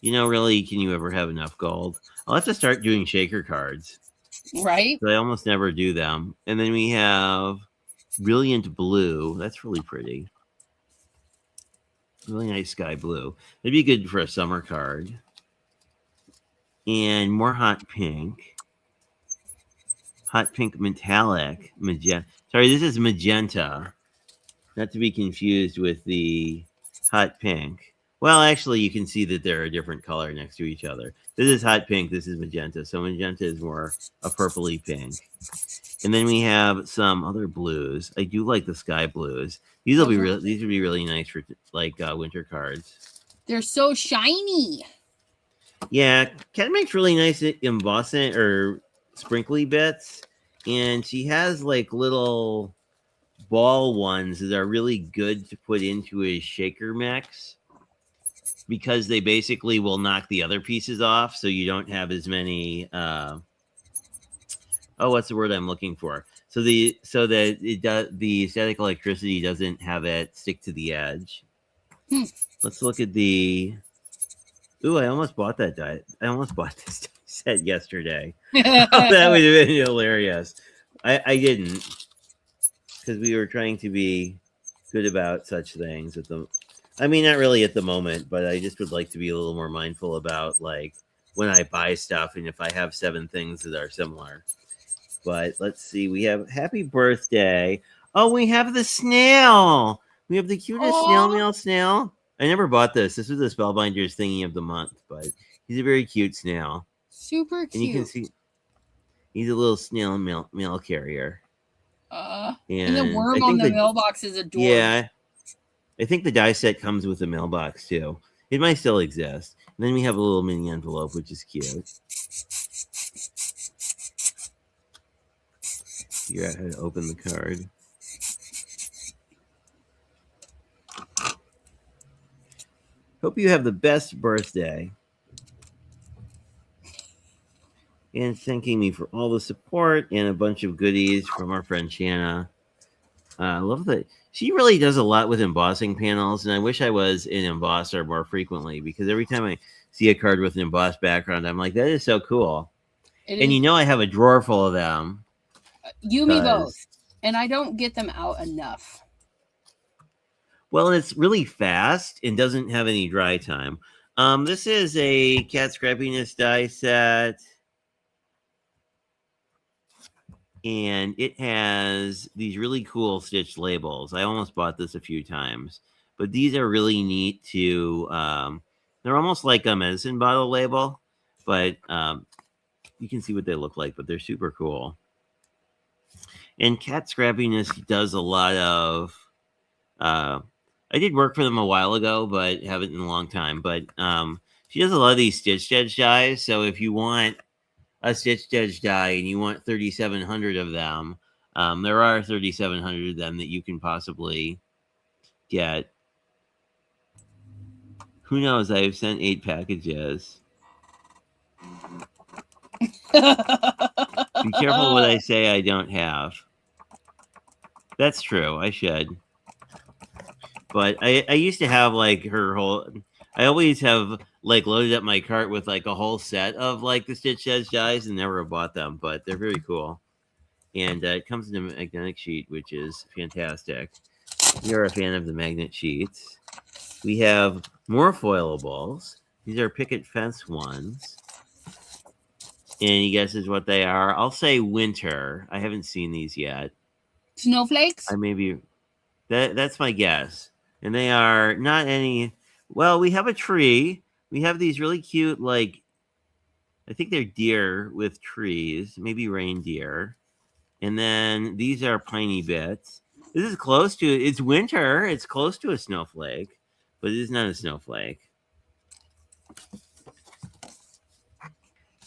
really, can you ever have enough gold? I'll have to start doing shaker cards. Right. So I almost never do them. And then we have Brilliant Blue. That's really pretty. Really nice sky blue. It'd be good for a summer card. And more hot pink. Hot pink metallic. Magenta. Sorry, this is magenta. Not to be confused with the hot pink. Well, actually, you can see that they're a different color next to each other. This is hot pink. This is magenta. So magenta is more a purpley pink. And then we have some other blues. I do like the sky blues. These will be these would be really nice for like winter cards. They're so shiny. Yeah, Kat makes really nice embossing or sprinkly bits, and she has like little ball ones that are really good to put into a shaker mix because they basically will knock the other pieces off, so you don't have as many oh, what's the word I'm looking for? So that it does the static electricity doesn't have it stick to the edge. Hmm. Let's look at the. Ooh, I almost bought that die. I almost bought this die set yesterday. Oh, that would have been hilarious. I didn't because we were trying to be good about such things at the. I mean, not really at the moment, but I just would like to be a little more mindful about like when I buy stuff and if I have 7 things that are similar. But let's see, we have happy birthday. Oh, we have the snail. We have the cutest snail mail snail. I never bought this. This was the Spellbinders thingy of the month, but he's a very cute snail. Super cute. And you can see he's a little snail mail carrier. And the worm on the mailbox is adorable. Yeah. I think the die set comes with a mailbox too. It might still exist. And then we have a little mini envelope, which is cute. Figure out how to open the card. Hope you have the best birthday. And thanking me for all the support and a bunch of goodies from our friend Shanna. I love that. She really does a lot with embossing panels, and I wish I was an embosser more frequently because every time I see a card with an embossed background, I'm like, that is so cool. And you know I have a drawer full of them. You, me both. And I don't get them out enough. Well, it's really fast and doesn't have any dry time. This is a cat scrappiness die set. And it has these really cool stitched labels. I almost bought this a few times. But these are really neat to... they're almost like a medicine bottle label. But you can see what they look like. But they're super cool. And Cat Scrappiness does a lot of... I did work for them a while ago, but haven't in a long time. But she does a lot of these Stitch Edge dies. So if you want a Stitch Edge die and you want 3,700 of them, there are 3,700 of them that you can possibly get. Who knows? I've sent 8 packages. Be careful what I say I don't have. That's true. I should. But I used to have like her whole... I always have like loaded up my cart with like a whole set of like the Stitch Edge dies and never have bought them, but they're very cool. And it comes in a magnetic sheet, which is fantastic. You're a fan of the magnet sheets. We have more foilables. These are picket fence ones. Any guesses what they are? I'll say winter. I haven't seen these yet. Snowflakes? I maybe... That's my guess. And they are not any... Well, we have a tree. We have these really cute, like... I think they're deer with trees. Maybe reindeer. And then these are piney bits. This is close to... It's winter. It's close to a snowflake. But it is not a snowflake.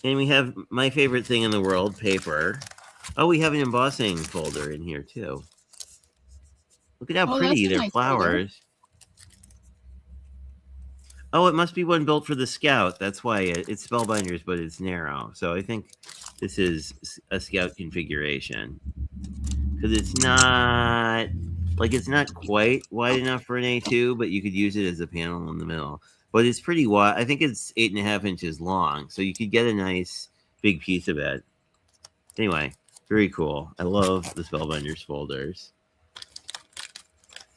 And we have my favorite thing in the world, paper. Oh, we have an embossing folder in here, too. Look at how pretty they're nice flowers. Folder. Oh, it must be one built for the Scout. That's why it's Spellbinders, but it's narrow. So I think this is a Scout configuration. Because it's not... Like, it's not quite wide enough for an A2, but you could use it as a panel in the middle. But it's pretty wide. I think it's 8.5 inches long. So you could get a nice big piece of it. Anyway, very cool. I love the Spellbinders folders.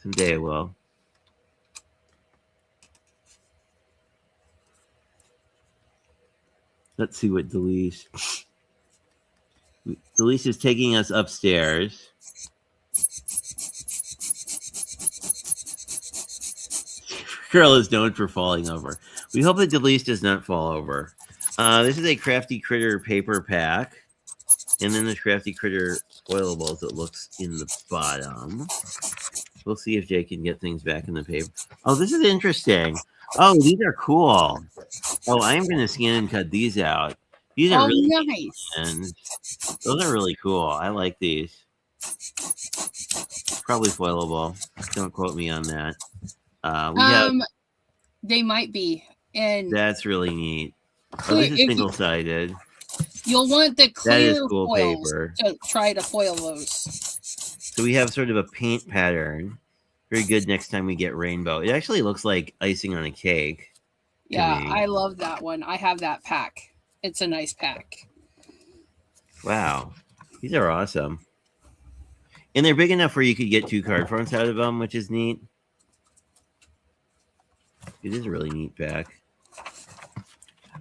Someday I will. Let's see what Delise... Delise is taking us upstairs. Girl is known for falling over. We hope that Delise does not fall over. This is a Crafty Critter paper pack. And then the Crafty Critter spoilables that looks in the bottom. We'll see if Jay can get things back in the paper. Oh, this is interesting. Oh, these are cool. Oh, I am going to scan and cut these out. These are really nice. And those are really cool. I like these. Probably foilable. Don't quote me on that. They might be. And that's really neat. Oh, this is single-sided. You'll want the That is clear cool foils paper. to try to foil those. So we have sort of a paint pattern. Very good next time we get rainbow. It actually looks like icing on a cake. Yeah, me. I love that one. I have that pack. It's a nice pack. Wow. These are awesome. And they're big enough where you could get 2 card fronts out of them, which is neat. It is a really neat pack.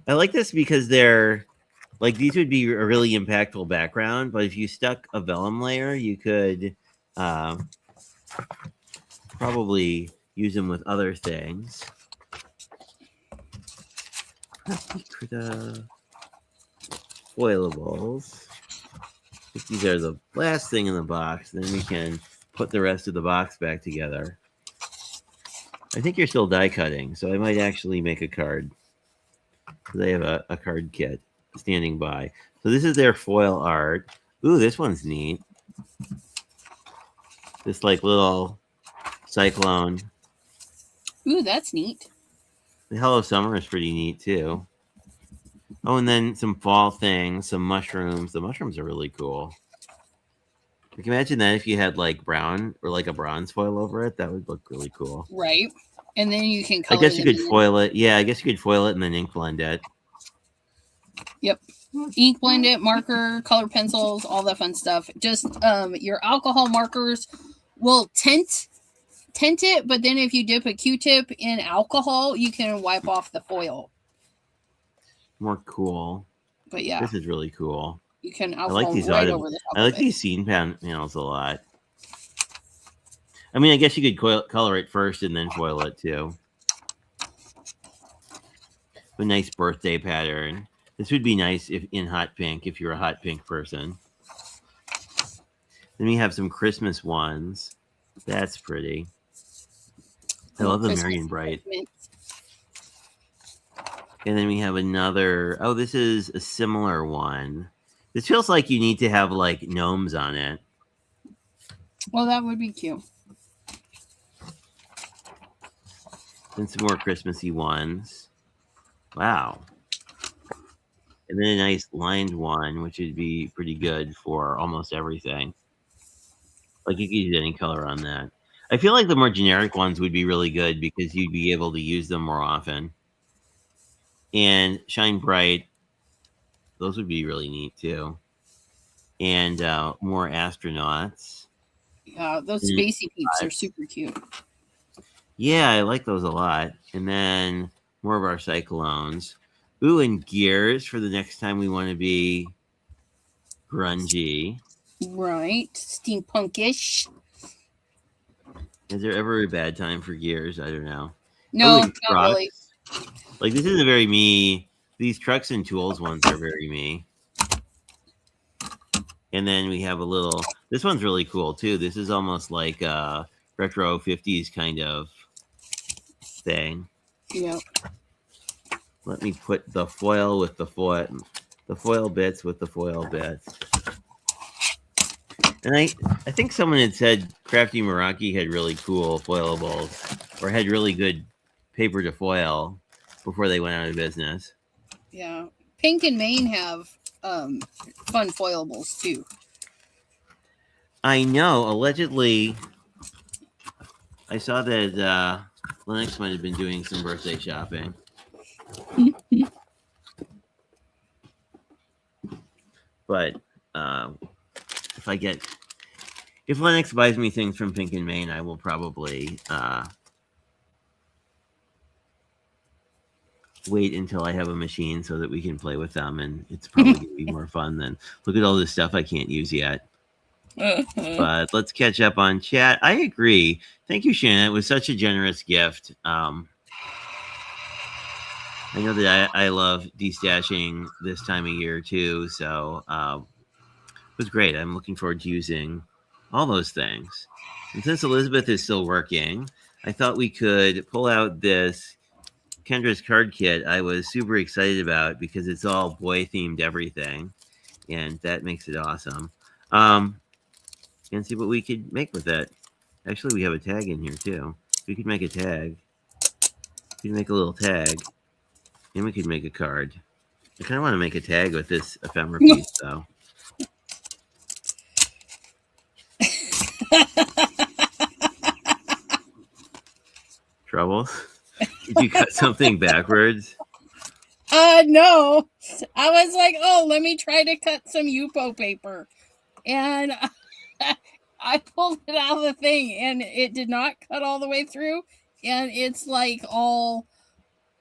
I like this because they're like, these would be a really impactful background, but if you stuck a vellum layer, you could probably use them with other things. Foilables. I think these are the last thing in the box. Then we can put the rest of the box back together. I think you're still die cutting, so I might actually make a card. They have a card kit standing by. So this is their foil art. Ooh, this one's neat. This like little cyclone. Ooh, that's neat. The Hello Summer is pretty neat too. Oh, and then some fall things, some mushrooms. The mushrooms are really cool. You can imagine that if you had like brown or like a bronze foil over it, that would look really cool. Right. And then you can color I guess you could in. foil it. Yeah, I guess you could foil it and then ink blend it. Yep. Ink blend it, marker, color pencils, all that fun stuff. Just your alcohol markers will tint it, but then if you dip a Q-tip in alcohol, you can wipe off the foil. More cool. But yeah, this is really cool. You can I like these right over the top. I like these scene panels a lot. I mean, I guess you could color it first and then foil it too. A nice birthday pattern. This would be nice if in hot pink, if you're a hot pink person. Then we have some Christmas ones. That's pretty. I love the Merry and Bright. And then we have another. Oh, this is a similar one. This feels like you need to have like gnomes on it. Well, that would be cute. And some more Christmassy ones. Wow. And then a nice lined one, which would be pretty good for almost everything. Like you could use any color on that. I feel like the more generic ones would be really good because you'd be able to use them more often. And Shine Bright, those would be really neat too. And more astronauts. Yeah, those spacey peeps are super cute. Yeah, I like those a lot. And then more of our cyclones. Ooh, and gears for the next time we want to be grungy. Right. Steampunkish. Is there ever a bad time for gears? I don't know. No, not really. Like, this is a very me. These trucks and tools ones are very me. And then we have a little. This one's really cool, too. This is almost like a retro 50s kind of thing. Yeah. Let me put the foil with the foil bits with the foil bits. And I think someone had said Crafty Meraki had really cool foilables or had really good paper to foil before they went out of business. Yeah. Pink and Maine have fun foilables too. I know. Allegedly, I saw that Linux might have been doing some birthday shopping. But if Linux buys me things from Pink and Maine, I will probably wait until I have a machine so that we can play with them, and it's probably going to be more fun than look at all this stuff I can't use yet. But let's catch up on chat. I agree. Thank you, Shannon. It was such a generous gift. I know that I love destashing this time of year too, so it was great. I'm looking forward to using all those things. And since Elizabeth is still working, I thought we could pull out this Kendra's card kit I was super excited about because it's all boy-themed everything, and that makes it awesome. And see what we could make with it. Actually, we have a tag in here too. We could make a tag. We could make a little tag. And we could make a card. I kind of want to make a tag with this ephemera piece, though. Trouble? Did you cut something backwards? No. I was like, oh, let me try to cut some Yupo paper. And I pulled it out of the thing and it did not cut all the way through. And it's like all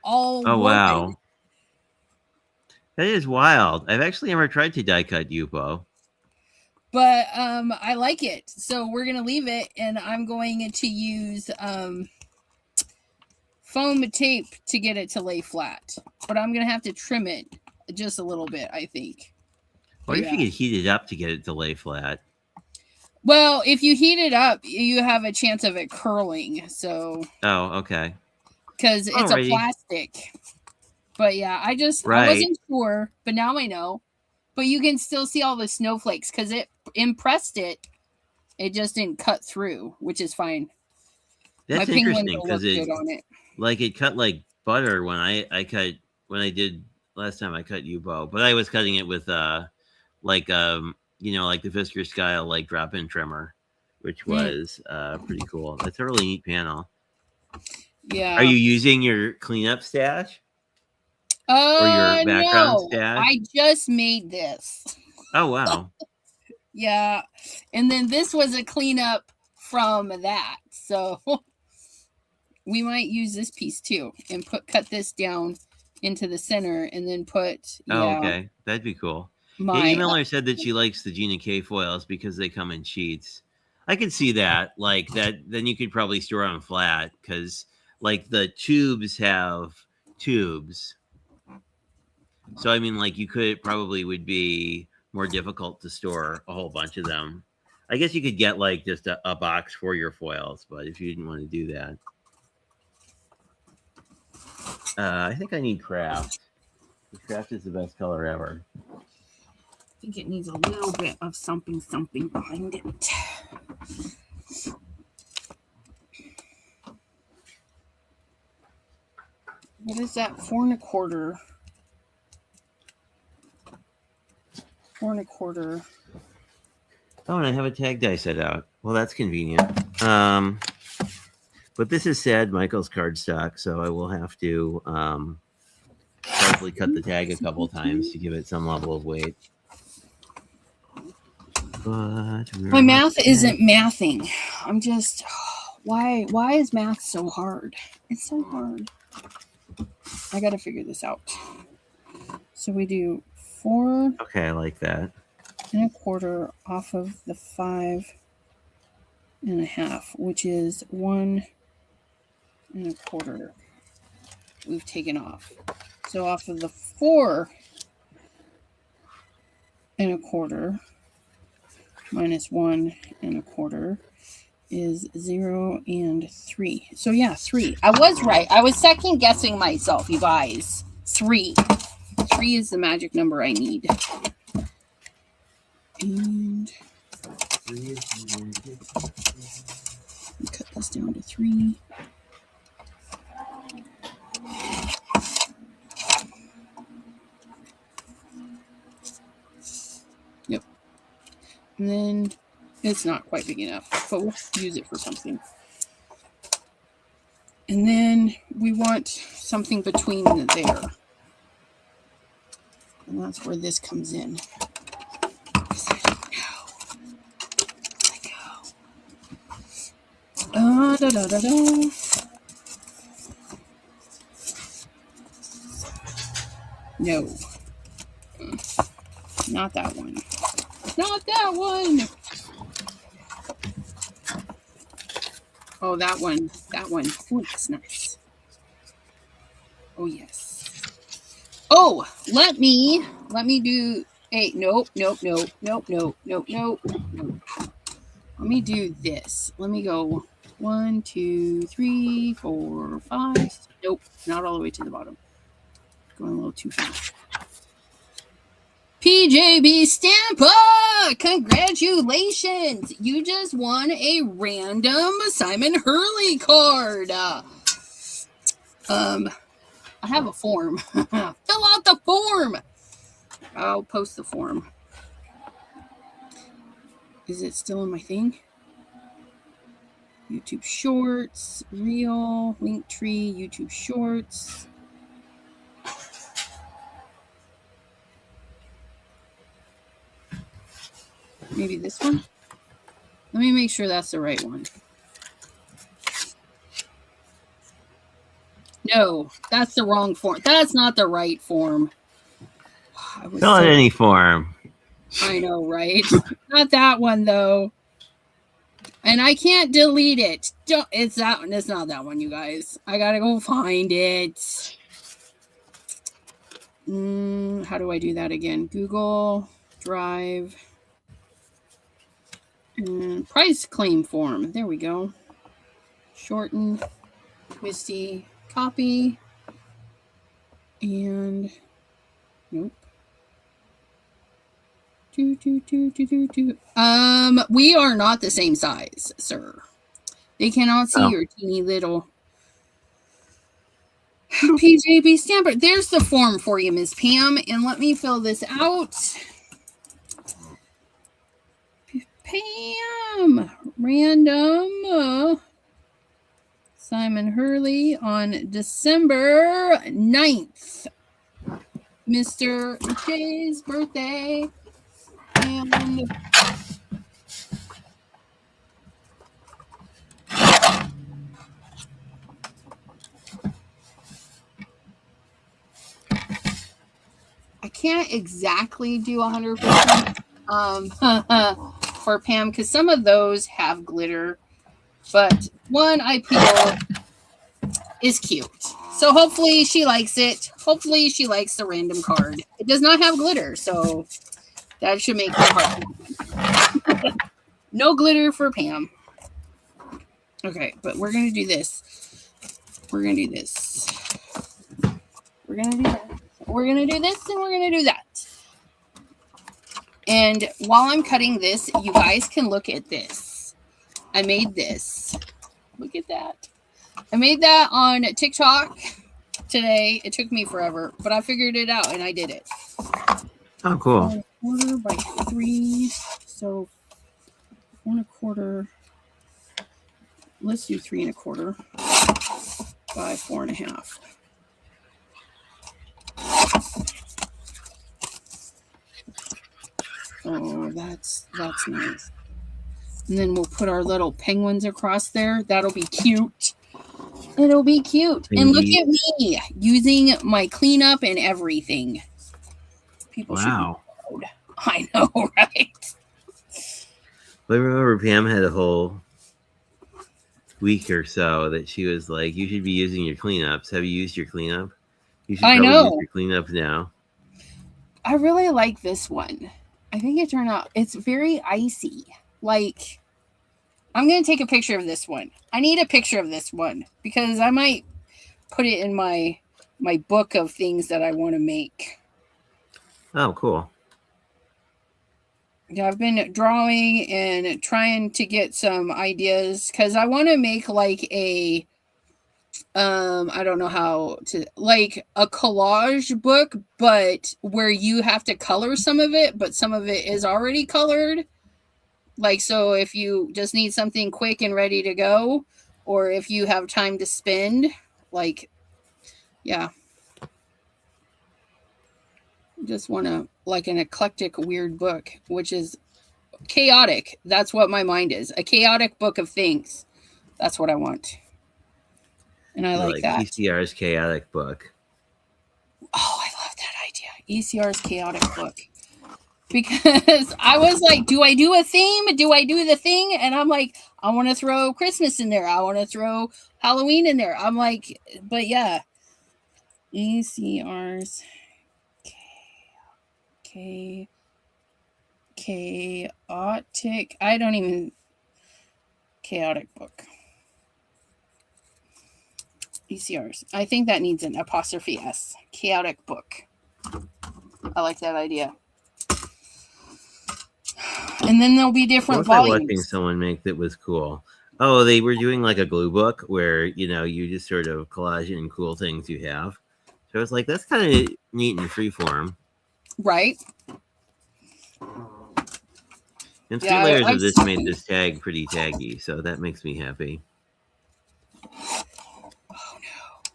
Oh, woven. wow. That is wild. I've actually never tried to die cut Yupo. But I like it. So we're going to leave it and I'm going to use foam tape to get it to lay flat. But I'm going to have to trim it just a little bit, I think. Or if you could heat it up to get it to lay flat. Well, if you heat it up, you have a chance of it curling. So. Oh, okay. Because it's a plastic. But yeah, I wasn't sure, but now I know. But you can still see all the snowflakes because it impressed it. It just didn't cut through, which is fine. That's interesting because it cut like butter when I did last time I cut Yupo, but I was cutting it with like the Fisker Style like drop-in trimmer, which was pretty cool. That's a really neat panel. Yeah. Are you using your cleanup stash? Or your background stash? I just made this. Oh wow. Yeah. And then this was a cleanup from that. So we might use this piece too and cut this down into the center and then put okay. That'd be cool. The emailer said that she likes the Gina K foils because they come in sheets. I could see that. Like that, then you could probably store them flat because like the tubes have tubes. So I mean, like would be more difficult to store a whole bunch of them. I guess you could get like just a box for your foils, but if you didn't want to do that, I think I need craft. Craft is the best color ever. I think it needs a little bit of something behind it. What is that? 4 1/4. 4 1/4. Oh, and I have a tag die set out. Well, that's convenient. But this is sad Michael's cardstock, so I will have to probably cut the tag a couple times to give it some level of weight. But my math isn't mathing. I'm just why is math so hard? It's so hard. I got to figure this out. So we do 4. Okay, I like that. 1/4 off of the 5 1/2, which is 1 1/4 we've taken off. So off of the 4 1/4 minus 1 1/4 is 0 and 3. So yeah, 3. I was right. I was second guessing myself, you guys. 3. 3 is the magic number I need. And cut this down to 3. Yep. And then it's not quite big enough, but we'll use it for something. And then we want something between there. And that's where this comes in. Da, da, da, da. No. Not that one. Not that one. Oh, that one. That one. Oh, that's nice. Oh, yes. Oh, let me do a nope. Let me do this. Let me go 1, 2, 3, 4, 5. Nope, not all the way to the bottom. Going a little too fast. PJB Stampa! Congratulations! You just won a random Simon Hurley card. I have a form. Fill out the form. I'll post the form. Is it still in my thing? YouTube Shorts, Reel, Linktree, YouTube Shorts. Maybe this one? Let me make sure that's the right one. No, that's the wrong form. That's not the right form. Fill out any form. I know, right? Not that one though. And I can't delete it. It's that one. It's not that one, you guys. I gotta go find it. How do I do that again? Google Drive. Price claim form. There we go. Shorten, twisty, copy, and nope. We are not the same size, sir. They cannot see your teeny little PJB stamper. There's the form for you, Miss Pam, and let me fill this out. Pam, random. Simon Hurley on December 9th. Mr. Jay's birthday. And I can't exactly do 100% for Pam because some of those have glitter, but one I peel is cute. So hopefully she likes it. Hopefully she likes the random card. It does not have glitter, so that should make her heart. No glitter for Pam. Okay, but we're going to do this. We're going to do this. We're going to do that. We're going to do this and we're going to do that. And while I'm cutting this, you guys can look at this. I made this. Look at that. I made that on TikTok today. It took me forever, but I figured it out and I did it. Oh, cool. 1/4 by 3. So 1 1/4. Let's do 3 1/4 by 4 1/2. Oh, that's nice. And then we'll put our little penguins across there. That'll be cute. It'll be cute. And look at me using my cleanup and everything. People should be proud. I know, right? I remember Pam had a whole week or so that she was like, "You should be using your cleanups. Have you used your cleanup? You should probably use your cleanup now." I really like this one. I think it turned out, it's very icy. Like, I'm going to take a picture of this one. I need a picture of this one because I might put it in my book of things that I want to make. Oh, cool. I've been drawing and trying to get some ideas because I want to make like a, I don't know how to, like a collage book, but where you have to color some of it, but some of it is already colored. Like, so if you just need something quick and ready to go, or if you have time to spend, like, yeah. Just want to, like, an eclectic, weird book, which is chaotic. That's what my mind is. A chaotic book of things. That's what I want. And I like that. ECR's chaotic book. Oh, I love that idea. ECR's chaotic book. Because I was like, do I do a theme? Do I do the thing? And I'm like, I want to throw Christmas in there. I want to throw Halloween in there. I'm like, but yeah. ECR's chaotic. I don't even. Chaotic book. ECR's. I think that needs an apostrophe S. Chaotic book. I like that idea. And then there'll be different volumes. I was watching someone make that was cool. Oh, they were doing like a glue book where, you know, you just sort of collage in cool things you have. So I was like, that's kind of neat and freeform. Right. And 3 layers of this made this tag pretty taggy, so that makes me happy. Oh no.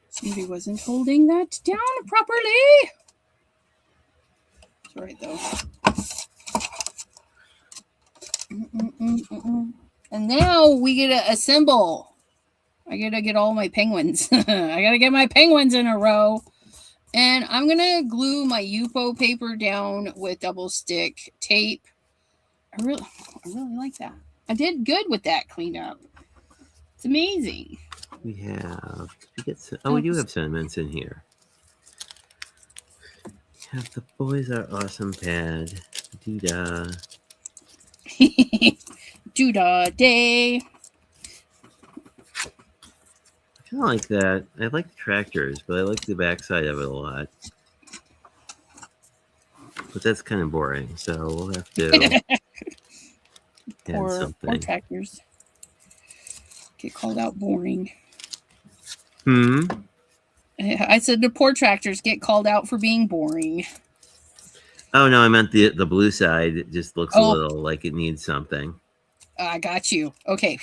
Somebody wasn't holding that down properly. It's right though. And now we get to assemble. I gotta get all my penguins. I gotta get my penguins in a row. And I'm gonna glue my Yupo paper down with double stick tape. I really like that. I did good with that cleanup. It's amazing. We have. We do have sentiments in here. We have the Boys Are Awesome pad. Doodah. Doodah day. I kind of like that. I like the tractors, but I like the backside of it a lot. But that's kind of boring, so we'll have to add something. Poor tractors. Get called out boring. I said the poor tractors get called out for being boring. Oh no, I meant the blue side. It just looks a little like it needs something. I got you. Okay.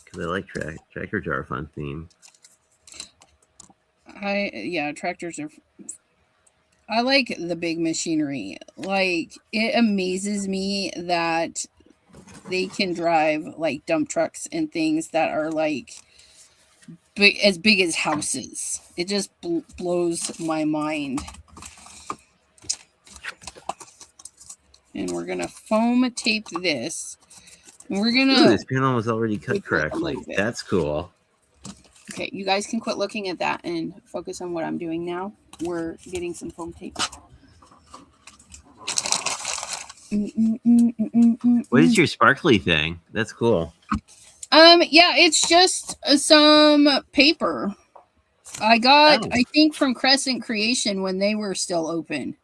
Because I like tractors are a fun theme. Tractors are. I like the big machinery. Like, it amazes me that they can drive like dump trucks and things that are like as big as houses. It just blows my mind. And we're gonna foam tape this. And we're gonna. Ooh, this panel was already cut correctly. That's cool. Okay, you guys can quit looking at that and focus on what I'm doing now. We're getting some foam tape. What is your sparkly thing? That's cool. Yeah, it's just some paper. I got, I think, from Crescent Creation when they were still open.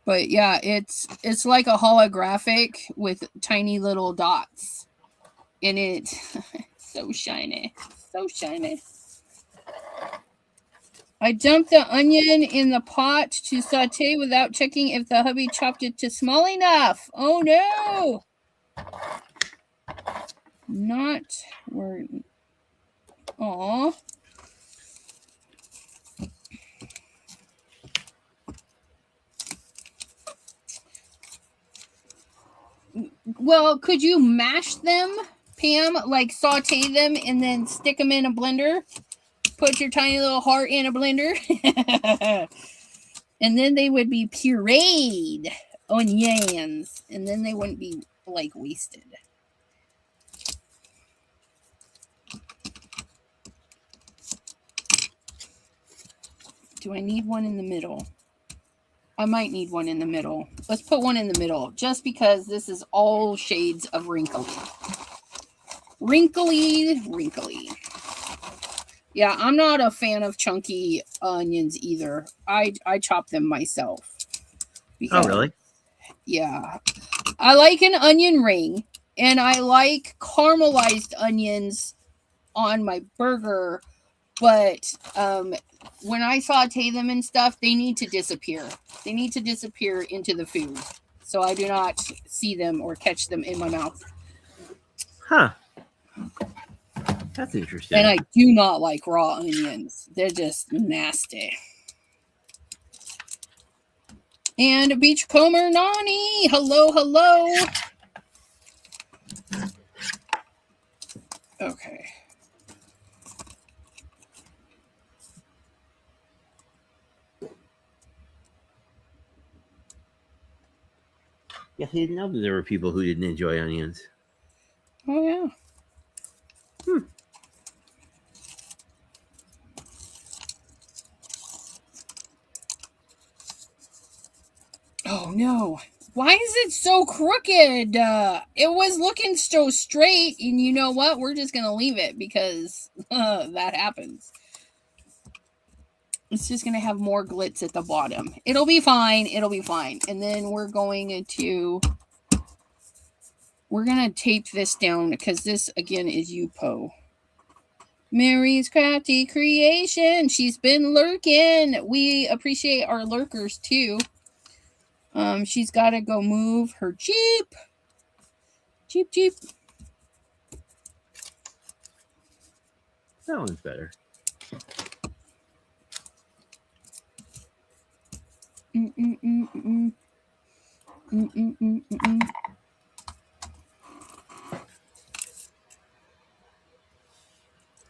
But yeah, it's like a holographic with tiny little dots in it. So shiny. So shiny. I dumped the onion in the pot to saute without checking if the hubby chopped it to small enough. Oh no! Not where. Aw. Well, could you mash them, Pam? Like saute them and then stick them in a blender? Put your tiny little heart in a blender. And then they would be pureed onions. And then they wouldn't be like wasted. Do I need one in the middle? I might need one in the middle. Let's put one in the middle just because this is all shades of wrinkly. Wrinkly. Yeah, I'm not a fan of chunky onions either. I chop them myself. Oh, really? Yeah. I like an onion ring, and I like caramelized onions on my burger, but when I saute them and stuff, they need to disappear. They need to disappear into the food, so I do not see them or catch them in my mouth. Huh. That's interesting. And I do not like raw onions. They're just nasty. And Beachcomber Nani. Hello. Okay. Yeah, I didn't know that there were people who didn't enjoy onions. Oh, yeah. Oh, no. Why is it so crooked? It was looking so straight, and you know what? We're just going to leave it because that happens. It's just going to have more glitz at the bottom. It'll be fine. And then we're going to tape this down because this, again, is Yupo. Mary's Crafty Creation. She's been lurking. We appreciate our lurkers too. She's got to go move her Jeep. Jeep. That one's better.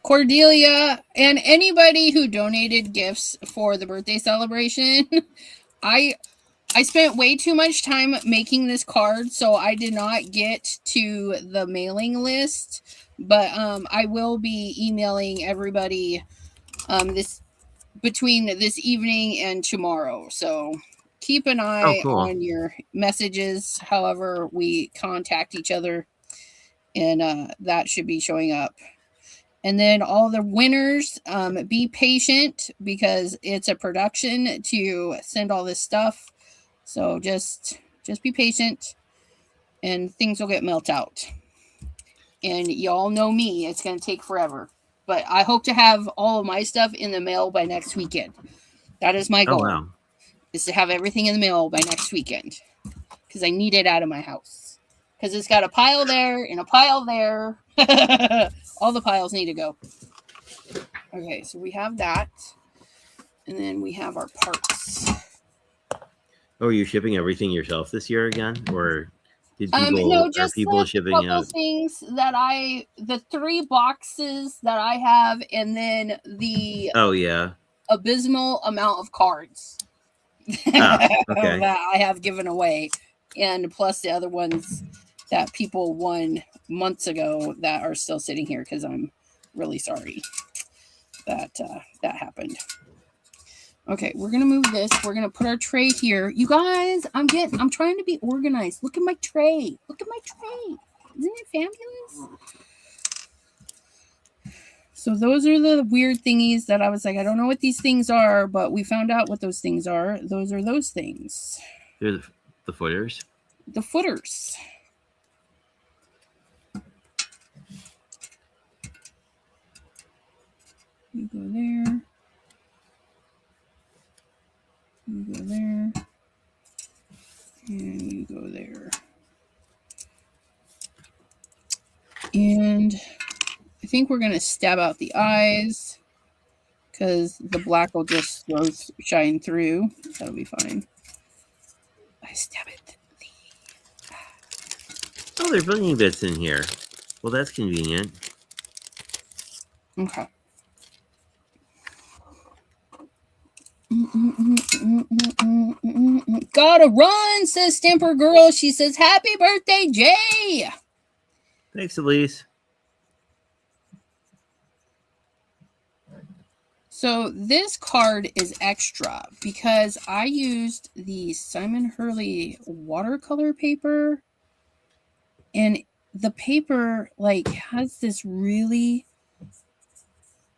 Cordelia and anybody who donated gifts for the birthday celebration. I spent way too much time making this card, so I did not get to the mailing list. But I will be emailing everybody this between this evening and tomorrow. So keep an eye on your messages, however we contact each other, and that should be showing up. And then all the winners, be patient because it's a production to send all this stuff. So just be patient and things will get mailed out. And y'all know me, it's going to take forever. But I hope to have all of my stuff in the mail by next weekend. That is my goal. Wow. Is to have everything in the mail by next weekend. Because I need it out of my house. Because it's got a pile there and a pile there. All the piles need to go. Okay, so we have that. And then we have our parts. Oh, are you shipping everything yourself this year again? Or did people, no, just are people shipping out? Things that the 3 boxes that I have, and then the abysmal amount of cards okay. that I have given away, and plus the other ones that people won months ago that are still sitting here because I'm really sorry that that happened. Okay, we're gonna move this. We're gonna put our tray here. You guys, I'm trying to be organized. Look at my tray. Look at my tray. Isn't it fabulous? So those are the weird thingies that I was like, I don't know what these things are, but we found out what those things are. Those are those things. They're the footers. The footers. You go there. You go there. And you go there. And I think we're going to stab out the eyes because the black will just shine through. That'll be fine. I stab it. Oh, there are blinking bits in here. Well, that's convenient. Okay. Gotta run, says Stamper Girl. She says, happy birthday, Jay. Thanks, Elise. So this card is extra because I used the Simon Hurley watercolor paper, and the paper like has this really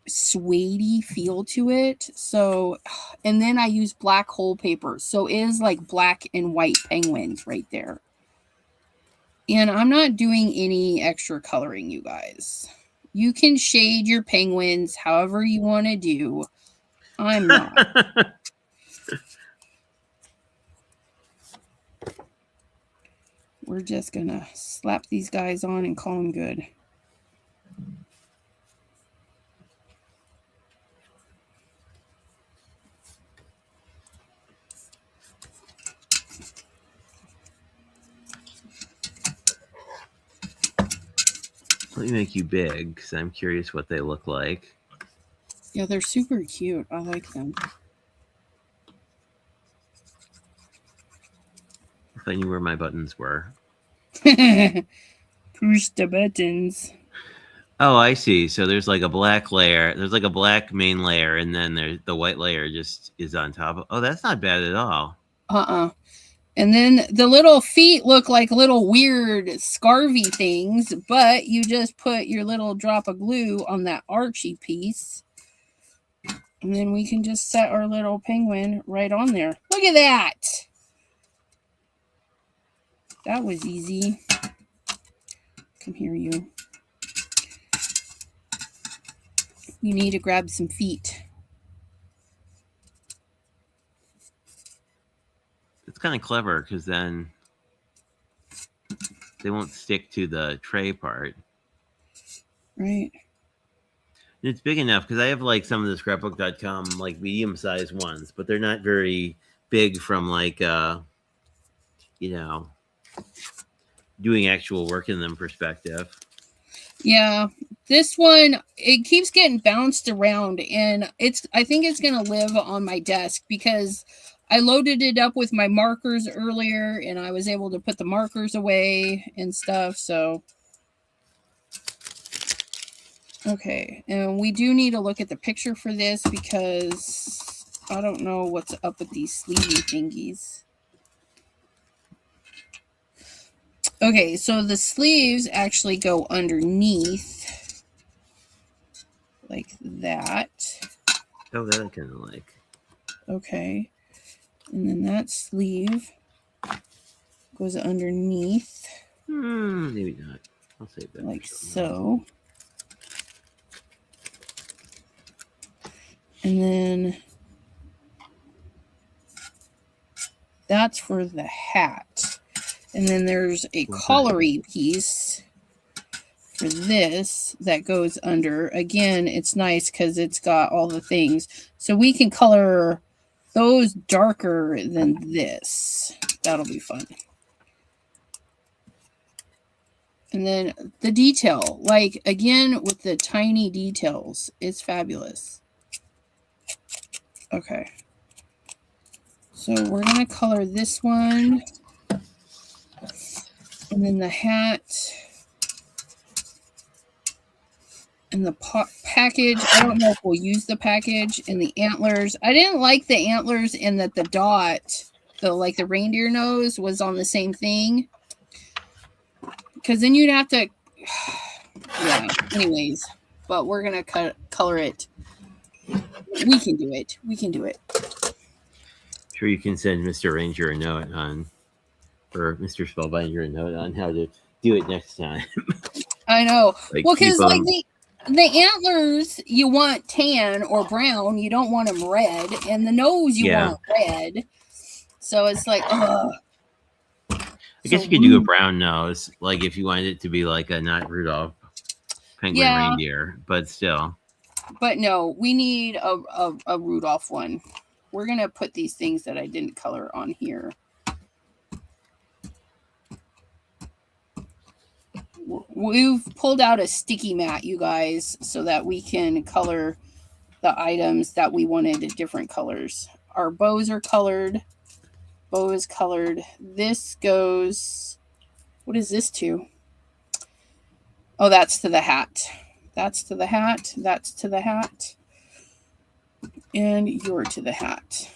suede feel to it. So, and then I use black hole paper, so it is like black and white penguins right there. And I'm not doing any extra coloring, you guys. You can shade your penguins however you want to do. I'm not. We're just gonna slap these guys on and call them good. Let me make you big because I'm curious what they look like. Yeah, they're super cute. I like them. If I knew where my buttons were. Push the buttons. Oh, I see. So there's like a black layer. There's like a black main layer, and then there's the white layer just is on top of. Oh, that's not bad at all. And then the little feet look like little weird scarvy things, but you just put your little drop of glue on that Archie piece. And then we can just set our little penguin right on there. Look at that. That was easy. Come here, you. You need to grab some feet. It's kind of clever because then they won't stick to the tray part. Right. And it's big enough because I have like some of the scrapbook.com like medium-sized ones, but they're not very big from like doing actual work in them perspective. Yeah, this one, it keeps getting bounced around, and I think it's gonna live on my desk because I loaded it up with my markers earlier, and I was able to put the markers away and stuff. So okay, and we do need to look at the picture for this because I don't know what's up with these sleevey thingies. Okay, so the sleeves actually go underneath like that. Oh, that I kind of like. Okay, and then that sleeve goes underneath. Maybe not. I'll save that. Like so. And then that's for the hat. And then there's a collary piece for this that goes under. Again, it's nice because it's got all the things. So we can color those darker than this. That'll be fun. And then the detail, like again with the tiny details, it's fabulous. Okay. So we're going to color this one. And then the hat. And the package. I don't know if we'll use the package. And the antlers. I didn't like the antlers in that the dot, like the reindeer nose, was on the same thing. Because then you'd have to... Yeah, anyways. But we're going to color it. We can do it. We can do it. Sure, you can send Mr. Ranger a note on, or Mr. Spellbinder a note on how to do it next time. I know. Like, well, because like the antlers, you want tan or brown. You don't want them red. And the nose, you want red. So it's like, ugh. I guess you could do a brown nose, like if you wanted it to be like a not Rudolph penguin reindeer, but still. But no, we need a Rudolph one. We're going to put these things that I didn't color on here. We've pulled out a sticky mat, you guys, so that we can color the items that we wanted in different colors. Our bows are colored. Bow is colored. This goes... What is this to? Oh, that's to the hat. That's to the hat. That's to the hat. And you're to the hat.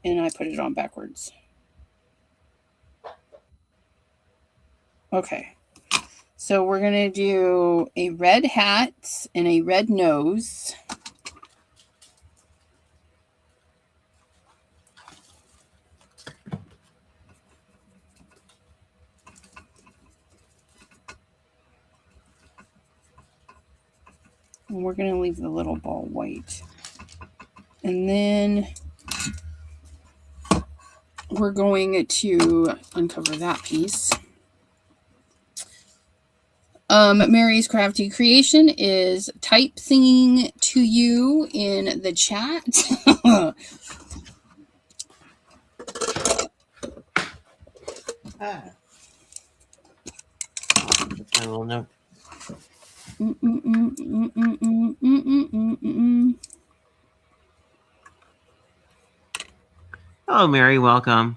And I put it on backwards. Okay. So we're going to do a red hat and a red nose. And we're going to leave the little ball white. And then we're going to uncover that piece. Mary's Crafty Creation is type singing to you in the chat. That's my little note. Hello, Mary. Welcome.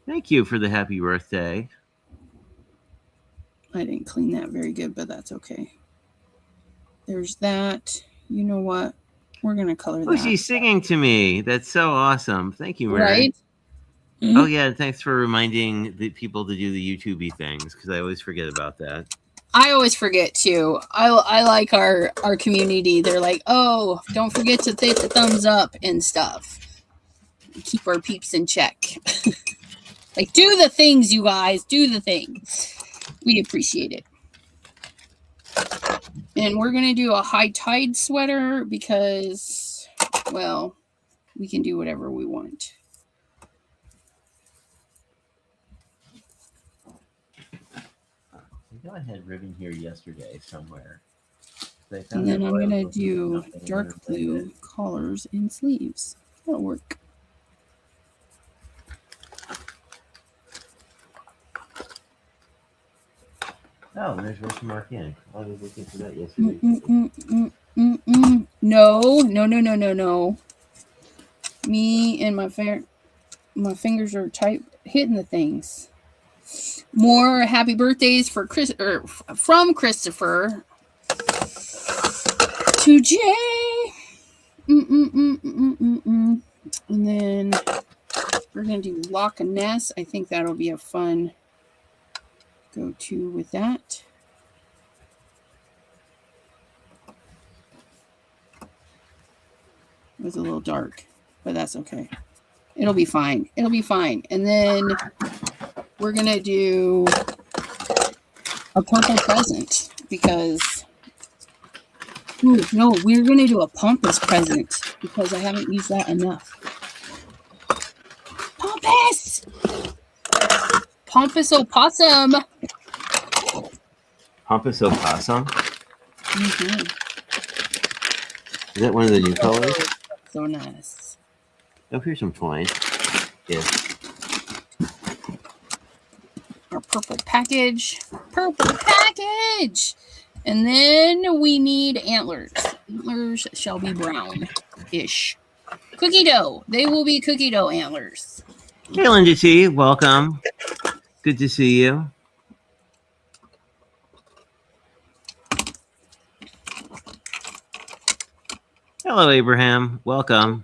Thank you for the happy birthday. I didn't clean that very good, but that's okay. There's that. You know what? We're going to color that. Oh, she's singing to me. That's so awesome. Thank you, Mary. Right? Mm-hmm. Oh, yeah. Thanks for reminding the people to do the YouTube-y things, because I always forget about that. I always forget, too. I like our community. They're like, oh, don't forget to hit the thumbs up and stuff. Keep our peeps in check. Like, do the things, you guys. Do the things. We appreciate it. And we're going to do a high tide sweater because, well, we can do whatever we want. I know I had ribbon here yesterday somewhere. And then I'm going to do dark blue collars and sleeves. That'll work. Oh, there's Russian Organic. I was looking for that yesterday. No. Me and my fingers are tight hitting the things. More happy birthdays for from Christopher to Jay. And then we're gonna do Loch Ness. I think that'll be a fun go-to with that. It was a little dark, but that's okay. It'll be fine. It'll be fine. And then we're gonna do a purple present because no, we're gonna do a pompous present because I haven't used that enough. Pompous opossum. Pompous opossum? Mm-hmm. Is that one of the new colors? So nice. Oh, here's some twine. Yeah. Our purple package. And then we need antlers. Antlers shall be brown-ish. Cookie dough. They will be cookie dough antlers. Hey, Linda T. Welcome. Good to see you. Hello, Abraham. Welcome.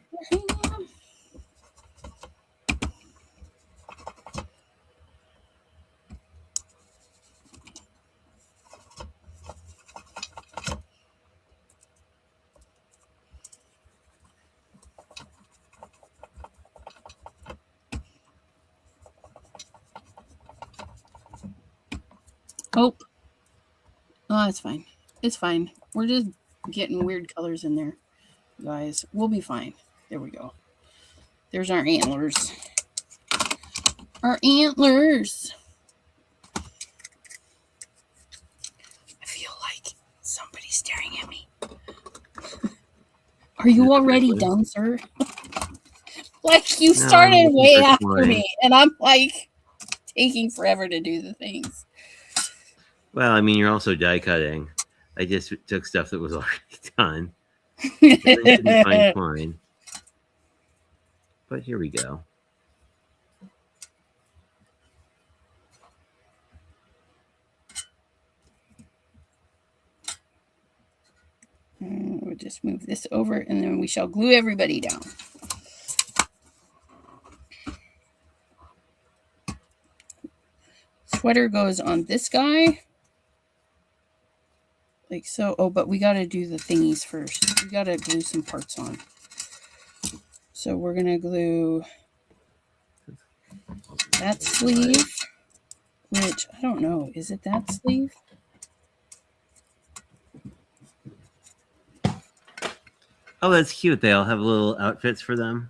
Oh, it's fine. It's fine. We're just getting weird colors in there, guys. We'll be fine. There we go. There's our antlers. Our antlers. I feel like somebody's staring at me. Are you already done, sir? Like you started way after me, and I'm like taking forever to do the things. Well, I mean, you're also die cutting. I just took stuff that was already done. Find twine. But here we go. We'll just move this over, and then we shall glue everybody down. Sweater goes on this guy. Like so. Oh, but we got to do the thingies first. We got to glue some parts on. So we're going to glue that sleeve, which I don't know. Is it that sleeve? Oh, that's cute. They all have little outfits for them.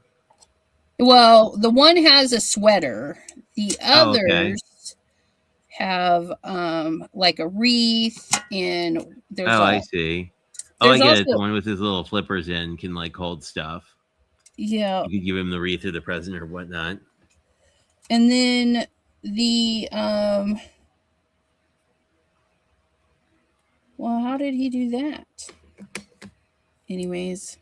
Well, the one has a sweater. The others have like a wreath, and there's I see. Oh, I get it. The one with his little flippers in can like hold stuff. Yeah. You could give him the wreath or the present or whatnot. And then the well, how did he do that? Anyways.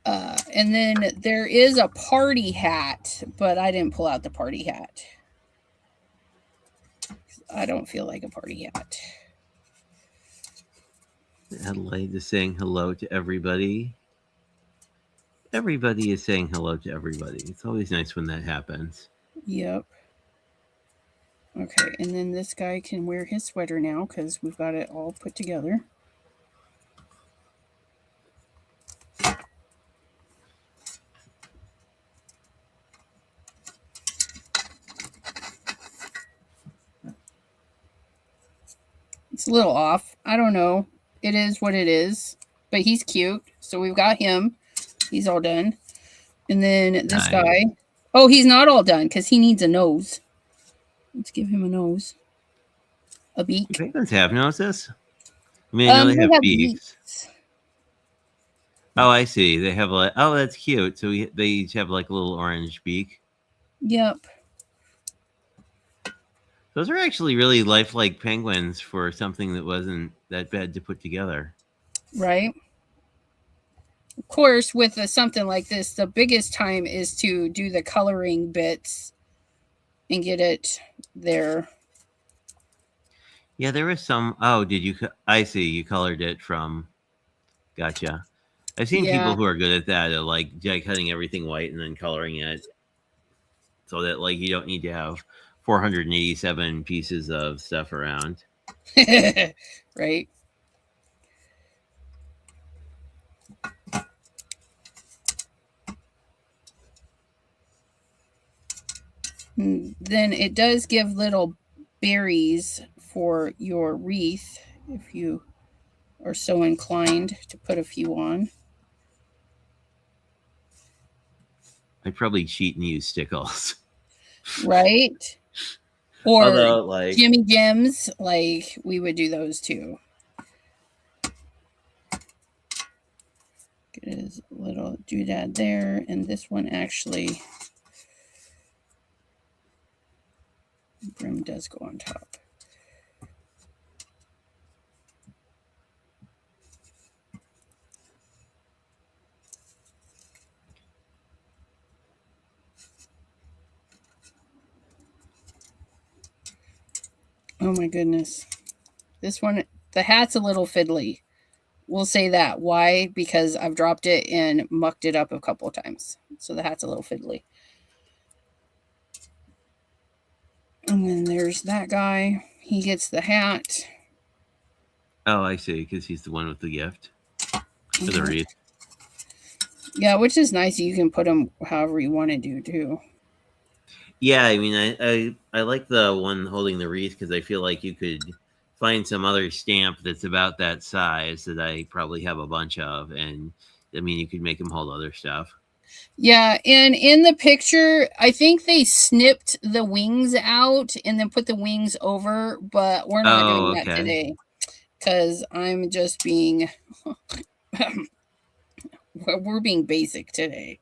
And then there is a party hat, but I didn't pull out the party hat. I don't feel like a party hat. Adelaide is saying hello to everybody. Everybody is saying hello to everybody. It's always nice when that happens. Yep. Okay, and then this guy can wear his sweater now because we've got it all put together. It's a little off, I don't know. It is what it is. But he's cute. So we've got him. He's all done. And then this Nice. guy. Oh, he's not all done because he needs a nose. Let's give him a nose. A beak. Do penguins have noses? I mean, I know they have beaks. Oh, I see. They have like, oh, that's cute. So they each have like a little orange beak. Yep. Those are actually really lifelike penguins for something that wasn't that bad to put together. Right. Of course, with something like this, the biggest time is to do the coloring bits and get it there. Yeah, there was some. Oh, did you? I see. You colored it from. Gotcha. I've seen people who are good at that, like cutting everything white and then coloring it, so that like you don't need to have 487 pieces of stuff around. Right. Then it does give little berries for your wreath if you are so inclined to put a few on. I'd probably cheat and use stickles. Right. Or although, like Jimmy Jims, like we would do those too. Get a little doodad there, and this one actually brim does go on top. Oh my goodness. This one, the hat's a little fiddly. We'll say that. Why? Because I've dropped it and mucked it up a couple of times. So the hat's a little fiddly. And then there's that guy. He gets the hat. Oh, I see, because he's the one with the gift. For the wreath. Yeah, which is nice. You can put them however you want to do, too. Yeah, I mean, I like the one holding the wreath because I feel like you could find some other stamp that's about that size that I probably have a bunch of, and I mean, you could make them hold other stuff. Yeah, and in the picture, I think they snipped the wings out and then put the wings over, but we're not doing that today because I'm just being we're being basic today.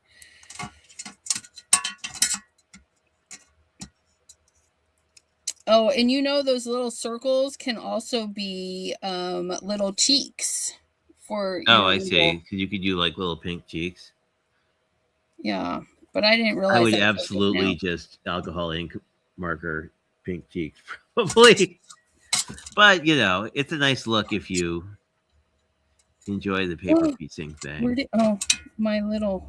Oh, and you know those little circles can also be little cheeks for Oh, I see. Because you could do like little pink cheeks. Yeah, but I didn't realize I would absolutely just alcohol ink marker pink cheeks, probably. But you know, it's a nice look if you enjoy the paper piecing thing. Where did my little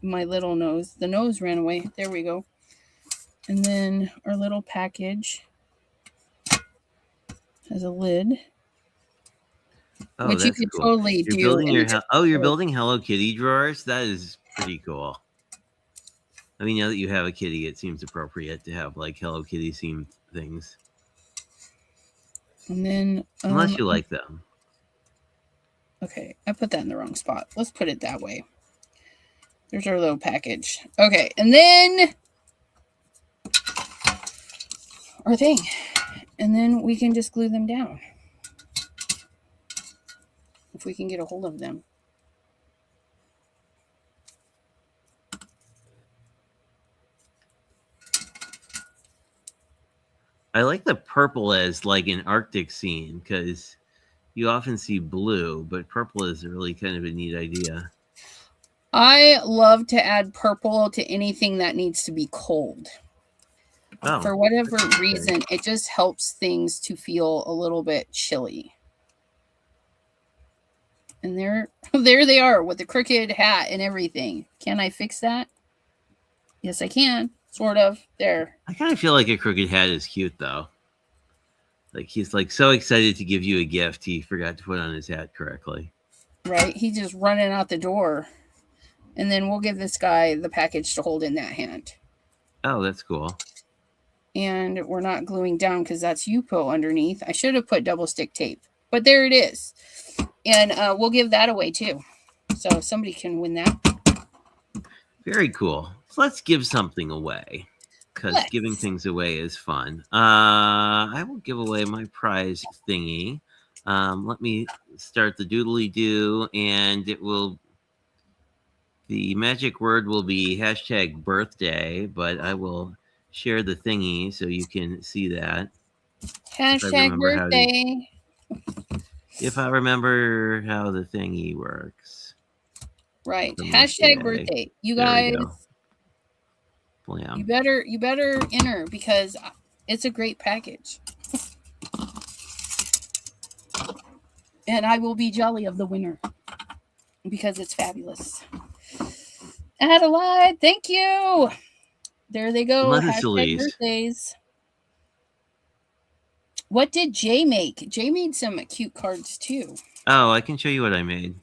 nose? The nose ran away. There we go. And then our little package has a lid. Oh, which you could cool. totally you're do. Building you're building Hello Kitty drawers? That is pretty cool. I mean, now that you have a kitty, it seems appropriate to have like Hello Kitty themed things. And then unless you like them. Okay, I put that in the wrong spot. Let's put it that way. There's our little package. Okay, and then our thing. And then we can just glue them down. If we can get a hold of them. I like the purple as like an Arctic scene because you often see blue, but purple is really kind of a neat idea. I love to add purple to anything that needs to be cold. Oh, for whatever reason, it just helps things to feel a little bit chilly. And there they are with the crooked hat and everything. Can I fix that? Yes, I can. Sort of. There. I kind of feel like a crooked hat is cute, though. Like, he's, like, so excited to give you a gift, he forgot to put on his hat correctly. Right? He's just running out the door. And then we'll give this guy the package to hold in that hand. Oh, that's cool. And we're not gluing down because that's Yupo underneath. I should have put double stick tape. But there it is. And we'll give that away too. So somebody can win that. Very cool. So let's give something away because giving Let's. things away is fun. I will give away my prize thingy. Let me start the doodly doo, and it will. The magic word will be hashtag birthday, but I will share the thingy so you can see that if I Hashtag remember how to. birthday. If I remember how the thingy works. Right. From Hashtag yesterday. birthday. You There we guys, go. Blam. you better enter because it's a great package. And I will be jolly of the winner because it's fabulous. Adelaide, thank you. There they go. Unless it's Hashtag Elise. birthdays. What did Jay make? Jay made some cute cards too. Oh, I can show you what I made.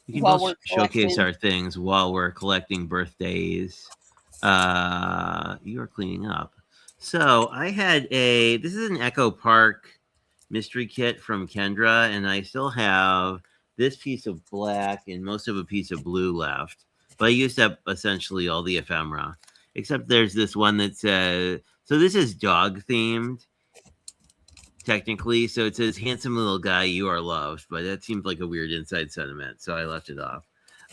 We can While both we're showcase collecting. our things while we're collecting birthdays. You are cleaning up. So I had this is an Echo Park mystery kit from Kendra, and I still have this piece of black and most of a piece of blue left. But I used up essentially all the ephemera, except there's this one that says, so this is dog themed, technically. So it says, handsome little guy, you are loved. But that seems like a weird inside sentiment. So I left it off.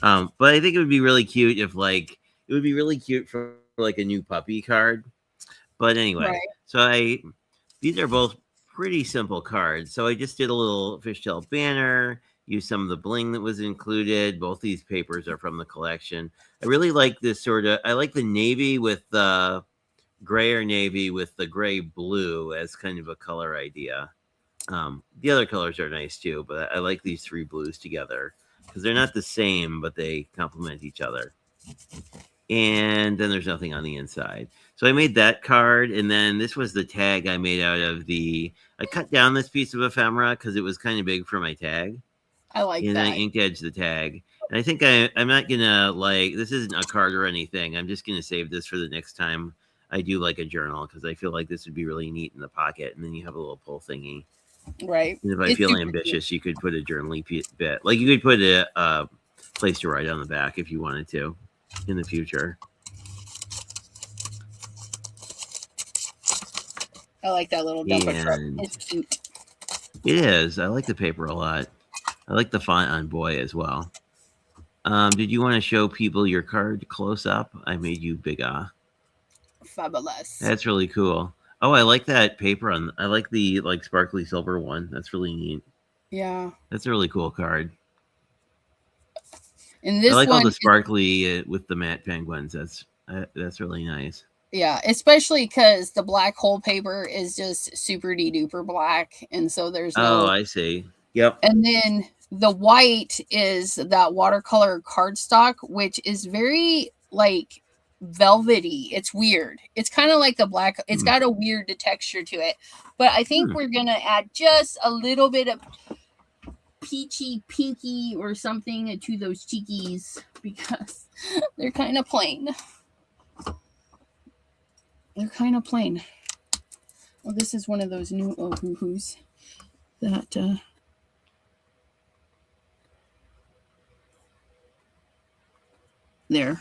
But I think it would be really cute if it would be really cute for like a new puppy card. But anyway, Right. these are both pretty simple cards. So I just did a little fishtail banner, used some of the bling that was included. Both these papers are from the collection. I really like this I like the navy with the gray or navy with the gray blue as kind of a color idea. The other colors are nice too, but I like these three blues together because they're not the same, but they complement each other. And then there's nothing on the inside. So I made that card, and then this was the tag I made out of I cut down this piece of ephemera because it was kind of big for my tag, I like and that. I inked edged the tag. And I think I'm not gonna this isn't a card or anything. I'm just gonna save this for the next time I do like a journal because I feel like this would be really neat in the pocket, and then you have a little pull thingy. Right. And if I It's feel super ambitious, cute. you could put a journaling bit, like you could put a place to write on the back if you wanted to in the future. I like that little dumper truck. And It's cute. it is. I like the paper a lot. I like the font on Boy as well. Did you want to show people your card close up? I made you bigger. Fabulous. That's really cool. Oh, I like that paper on. I like the sparkly silver one. That's really neat. Yeah. That's a really cool card. And I this like all one, the sparkly with the matte penguins. That's really nice. yeah, especially because the black hole paper is just super duper black, and so there's Oh, no. I see. Yep. And then the white is that watercolor cardstock, which is very like velvety. It's weird. It's kind of like the black. It's got a weird texture to it. But I think we're gonna add just a little bit of peachy pinky or something to those cheekies because they're kind of plain. They're kind of plain. Well, this is one of those new hoo-hoos that there.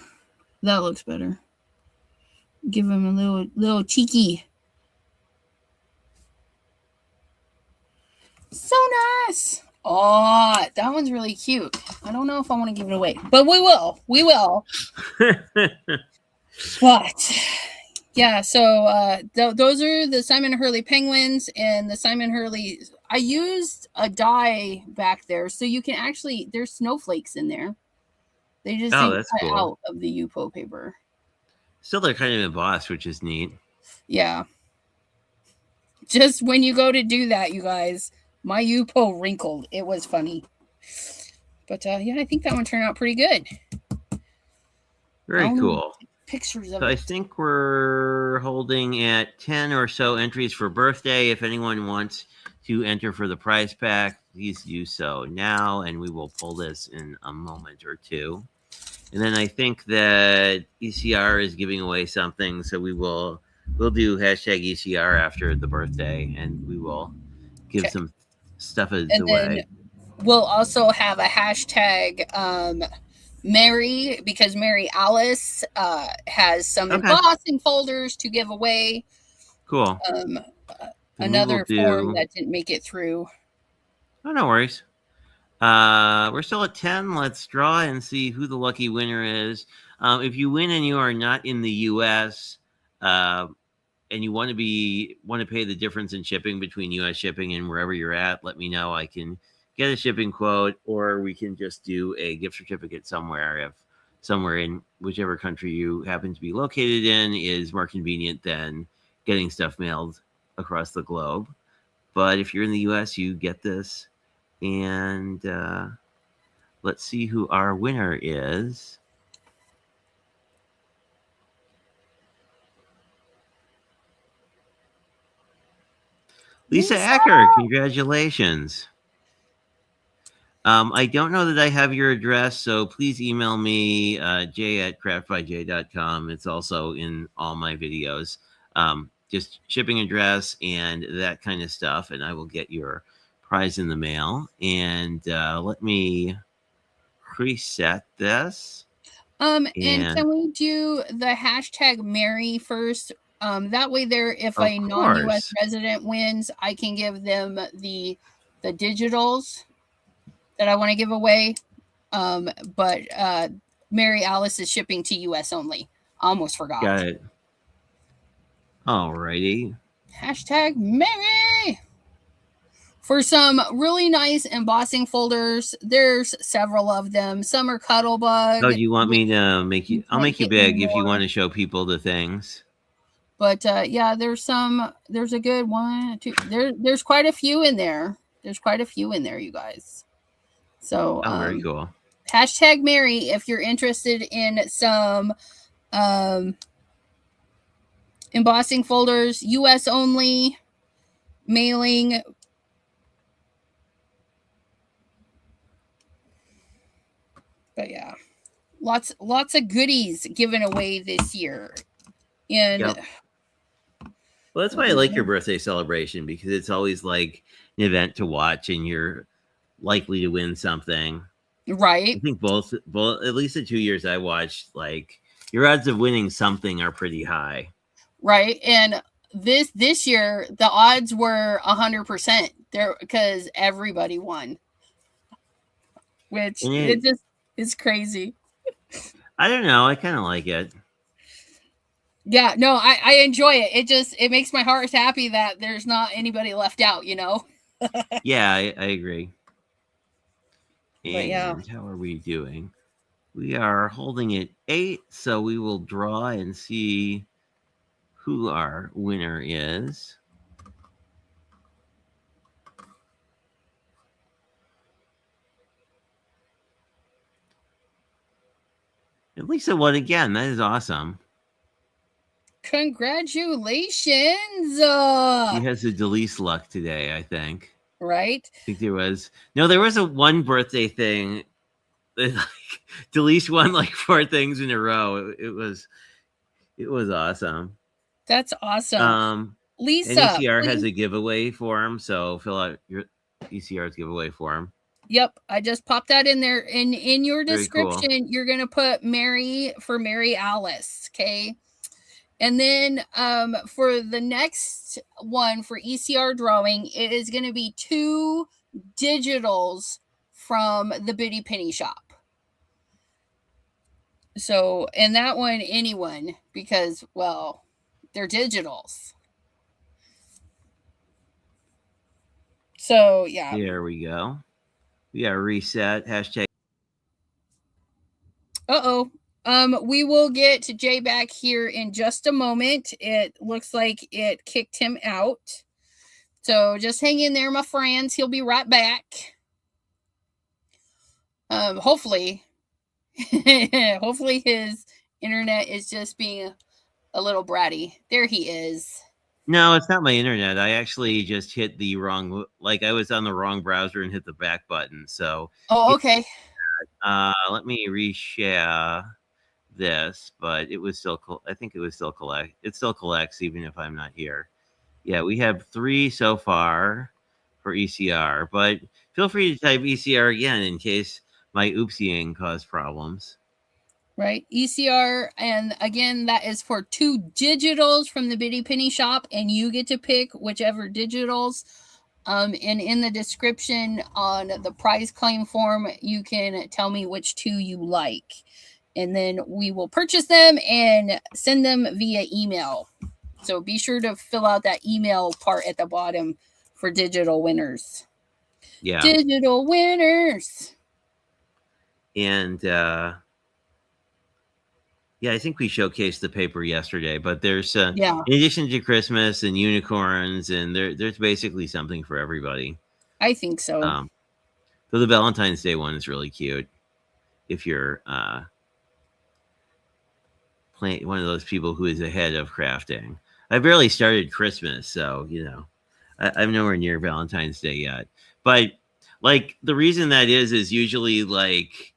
That looks better. Give him a little cheeky. So nice. Oh, that one's really cute. I don't know if I want to give it away, but we will. We will. But yeah, so those are the Simon Hurley penguins and the Simon Hurley. I used a die back there, so you can actually there's snowflakes in there. They just didn't that's cut cool. out of the UPO paper. Still, they're kind of embossed, which is neat. Yeah. Just when you go to do that, you guys, my UPO wrinkled. It was funny. But yeah, I think that one turned out pretty good. Very cool. Pictures of so it. I think we're holding at 10 or so entries for birthday. If anyone wants to enter for the prize pack, please do so now, and we will pull this in a moment or two. And then I think that ECR is giving away something, so we'll do hashtag ECR after the birthday, and we will give some stuff is And then away. we'll also have a hashtag Mary, because Mary Alice has some Okay, embossing folders to give away. cool. Um, Then we will another form do. that didn't make it through. Oh, no worries. We're still at 10. Let's draw and see who the lucky winner is. If you win and you are not in the U.S., uh, and you want to pay the difference in shipping between U.S. shipping and wherever you're at, let me know. I can get a shipping quote, or we can just do a gift certificate somewhere. If somewhere in whichever country you happen to be located in is more convenient than getting stuff mailed across the globe. But if you're in the U.S., you get this. And let's see who our winner is. Lisa Lisa. Acker, congratulations. I don't know that I have your address, so please email me, j@craftbyj.com. It's also in all my videos. Just shipping address and that kind of stuff, and I will get your prize in the mail. And let me preset this. And And can we do the hashtag Mary first? That way, there, if of a non-U.S. course, resident wins, I can give them the digitals that I want to give away. But Mary Alice is shipping to U.S. only. I almost got forgot. it. Alrighty. Hashtag Mary. For some really nice embossing folders, there's several of them. Some are Oh, Cuttlebug, do you want which me to make you? you I'll can't make you get big if you want anymore. to show people the things. But yeah, there's some. There's a good one, two. There's quite a few in there. There's quite a few in there, you guys. So Oh, very cool. hashtag Mary if you're interested in some um, embossing folders, U.S. only, mailing. But yeah, lots of goodies given away this year. And Yep. Well, that's why I like your birthday celebration, because it's always like an event to watch, and you're likely to win something. I right, think both at least the 2 years I watched, like your odds of winning something are pretty high. right, and this year the odds were 100% there because everybody won, which And it just is crazy. I don't know. I kind of like it. Yeah, no, I enjoy it. It makes my heart happy that there's not anybody left out, you know. Yeah, I agree. But yeah, And how are we doing? We are holding at 8, so we will draw and see who our winner is. And Lisa won again. That is awesome. congratulations. She has the Delise luck today, I think. Right, I think there was a one birthday thing that like Delise won like 4 things in a row. It was awesome. that's awesome. Um and Lisa, ECR has please. a giveaway for him, so fill out your ECR's giveaway for him. Yep, I just popped that in there. In your Very cool. description, you're gonna put Mary for Mary Alice, okay? And then for the next one for ECR drawing, it is going to be 2 digitals from the Bitty Penny Shop. So, and that one, anyone, because, well, they're digitals. So, yeah. There we go. We got reset. Hashtag. Uh-oh. We will get Jay back here in just a moment. It looks like it kicked him out. So just hang in there, my friends. He'll be right back. Hopefully. Hopefully his internet is just being a little bratty. There he is. No, it's not my internet. I actually just hit the wrong, like I was on the wrong browser and hit the back button. So, Oh, okay. let me reshare this, but it was still, I think it was still it still collects even if I'm not here. Yeah, we have 3 so far for ECR, but feel free to type ECR again in case my oopsieing caused problems. Right, ECR, and again, that is for 2 digitals from the Biddy Penny shop, and you get to pick whichever digitals. And in the description on the prize claim form, you can tell me which 2 you like, and then we will purchase them and send them via email. So be sure to fill out that email part at the bottom for digital winners. Yeah. Digital winners. And yeah, I think we showcased the paper yesterday, but there's in addition to Christmas and unicorns, and there's basically something for everybody. I think so. So the Valentine's Day one is really cute. If you're one of those people who is ahead of crafting. I barely started Christmas, so I'm nowhere near Valentine's Day yet. But like the reason that is usually like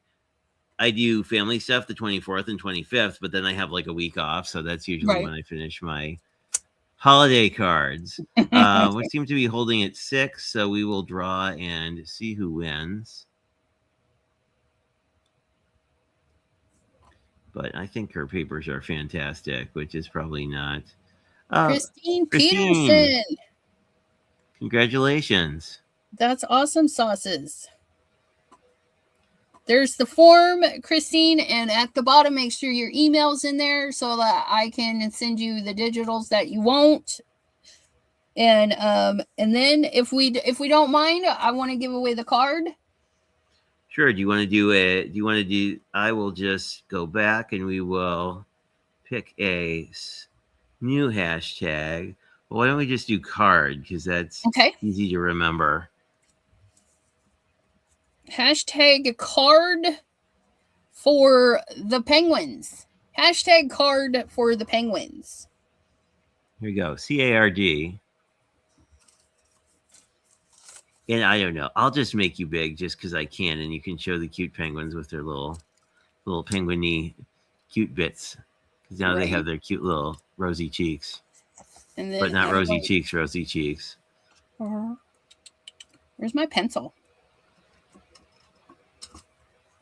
I do family stuff the 24th and 25th, but then I have like a week off. So that's usually when I finish my holiday cards, which seem to be holding at 6. So we will draw and see who wins. But I think her papers are fantastic, which is probably not. Christine Peterson. Congratulations. That's awesome sauces. There's the form, Christine, and at the bottom, make sure your email's in there so that I can send you the digitals that you want. And then if we don't mind, I want to give away the card. Sure. Do you want to do it? Do you want to do? I will just go back and we will pick a new hashtag. Well, why don't we just do card, because that's easy to remember. Hashtag card for the Penguins. Hashtag card for the Penguins. Here we go. CARD. And I don't know. I'll just make you big just because I can, and you can show the cute penguins with their little penguin-y cute bits. Because now they have their cute little rosy cheeks. And then but not rosy cheeks, rosy cheeks. Where's my pencil?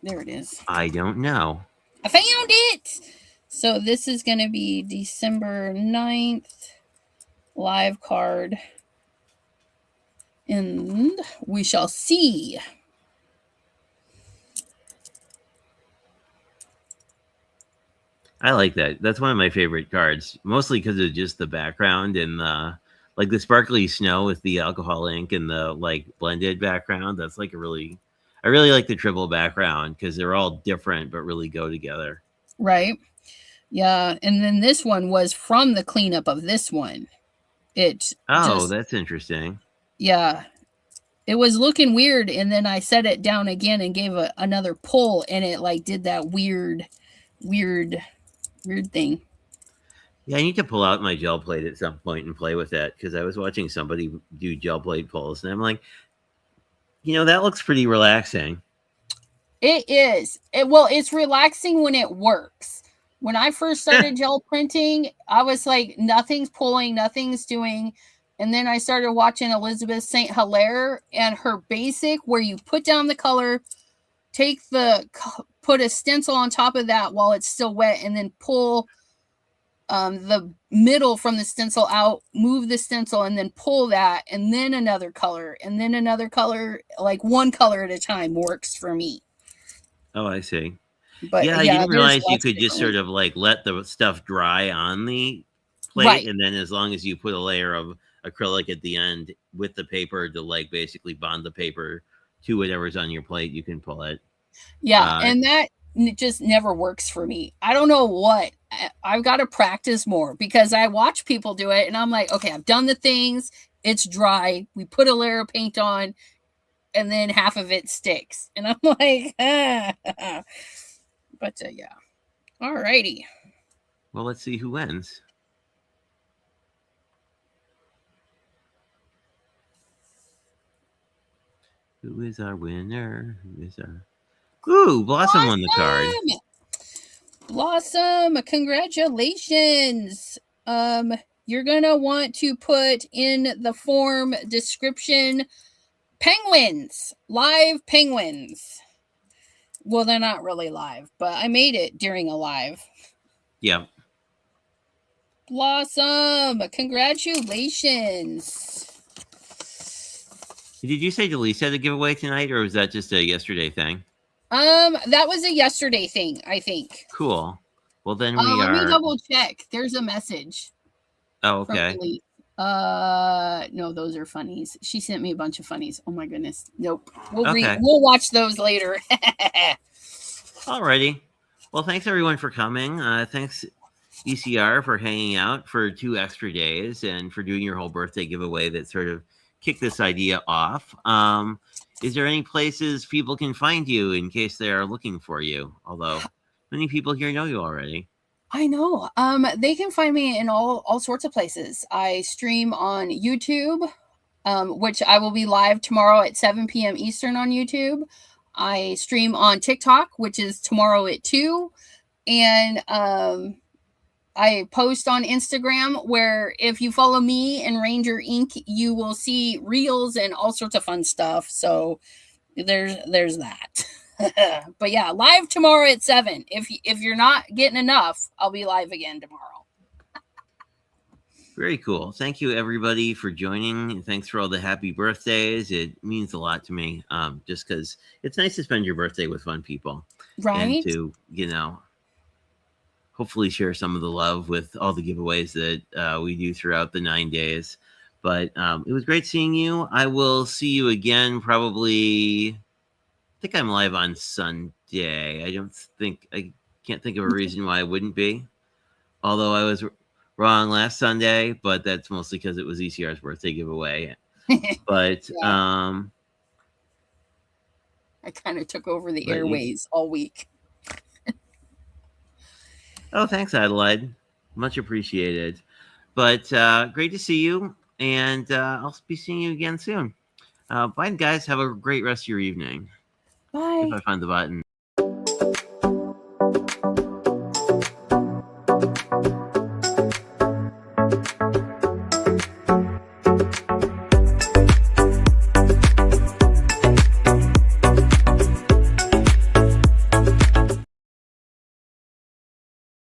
There it is. I don't know. I found it! So this is going to be December 9th live card. And we shall see. I like that. That's one of my favorite cards, mostly because of just the background and like the sparkly snow with the alcohol ink and the like blended background. That's like I really like the triple background because they're all different but really go together. Right. Yeah. And then this one was from the cleanup of this one. That's interesting. Yeah. It was looking weird, and then I set it down again and gave another pull, and it like did that weird thing. Yeah, I need to pull out my gel plate at some point and play with that, because I was watching somebody do gel plate pulls, and I'm like, that looks pretty relaxing. It is. It's relaxing when it works. When I first started gel printing, I was like, nothing's pulling, nothing's doing. And then I started watching Elizabeth St. Hilaire and her basic, where you put down the color, put a stencil on top of that while it's still wet, and then pull the middle from the stencil out, move the stencil, and then pull that, and then another color, and then another color, like one color at a time works for me. Oh, I see. But I didn't realize you could just sort of like let the stuff dry on the plate, and then as long as you put a layer of acrylic at the end with the paper to like basically bond the paper to whatever's on your plate, you can pull it. Yeah, and that just never works for me. I don't know what. I've got to practice more, because I watch people do it and I'm like, okay, I've done the things, it's dry, we put a layer of paint on, and then half of it sticks. And I'm like, But yeah. Alrighty. Well, let's see who wins. Who is our winner? Blossom won the card. Blossom, congratulations. You're going to want to put in the form description Penguins. Live penguins. Well, they're not really live, but I made it during a live. Yeah. Blossom. Congratulations. Did you say Delise had a giveaway tonight, or was that just a yesterday thing? That was a yesterday thing, I think. Cool. Well, then we let are. me double check. There's a message. Oh, okay. From Delise. No, those are funnies. She sent me a bunch of funnies. Oh my goodness. Nope. We'll watch those later. Alrighty. Well, thanks everyone for coming. Thanks ECR for hanging out for 2 extra days and for doing your whole birthday giveaway that sort of kicked this idea off. Is there any places people can find you in case they are looking for you? Although many people here know you already. I know. They can find me in all sorts of places. I stream on YouTube, which I will be live tomorrow at 7 p.m. Eastern on YouTube. I stream on TikTok, which is tomorrow at 2. And I post on Instagram, where if you follow me and Ranger Inc., you will see reels and all sorts of fun stuff. So there's that. But yeah, live tomorrow at 7. If you're not getting enough, I'll be live again tomorrow. Very cool. Thank you everybody for joining, and thanks for all the happy birthdays. It means a lot to me, just because it's nice to spend your birthday with fun people, right? And to hopefully share some of the love with all the giveaways that we do throughout the 9 days. But it was great seeing you. I will see you again probably. I think I'm live on Sunday. I can't think of a reason why I wouldn't be. Although I was wrong last Sunday, but that's mostly because it was ECR's birthday giveaway. But yeah. I kind of took over the airways all week. Oh, thanks, Adelaide. Much appreciated. But great to see you, and I'll be seeing you again soon. Bye, guys. Have a great rest of your evening. Bye. If I find the button.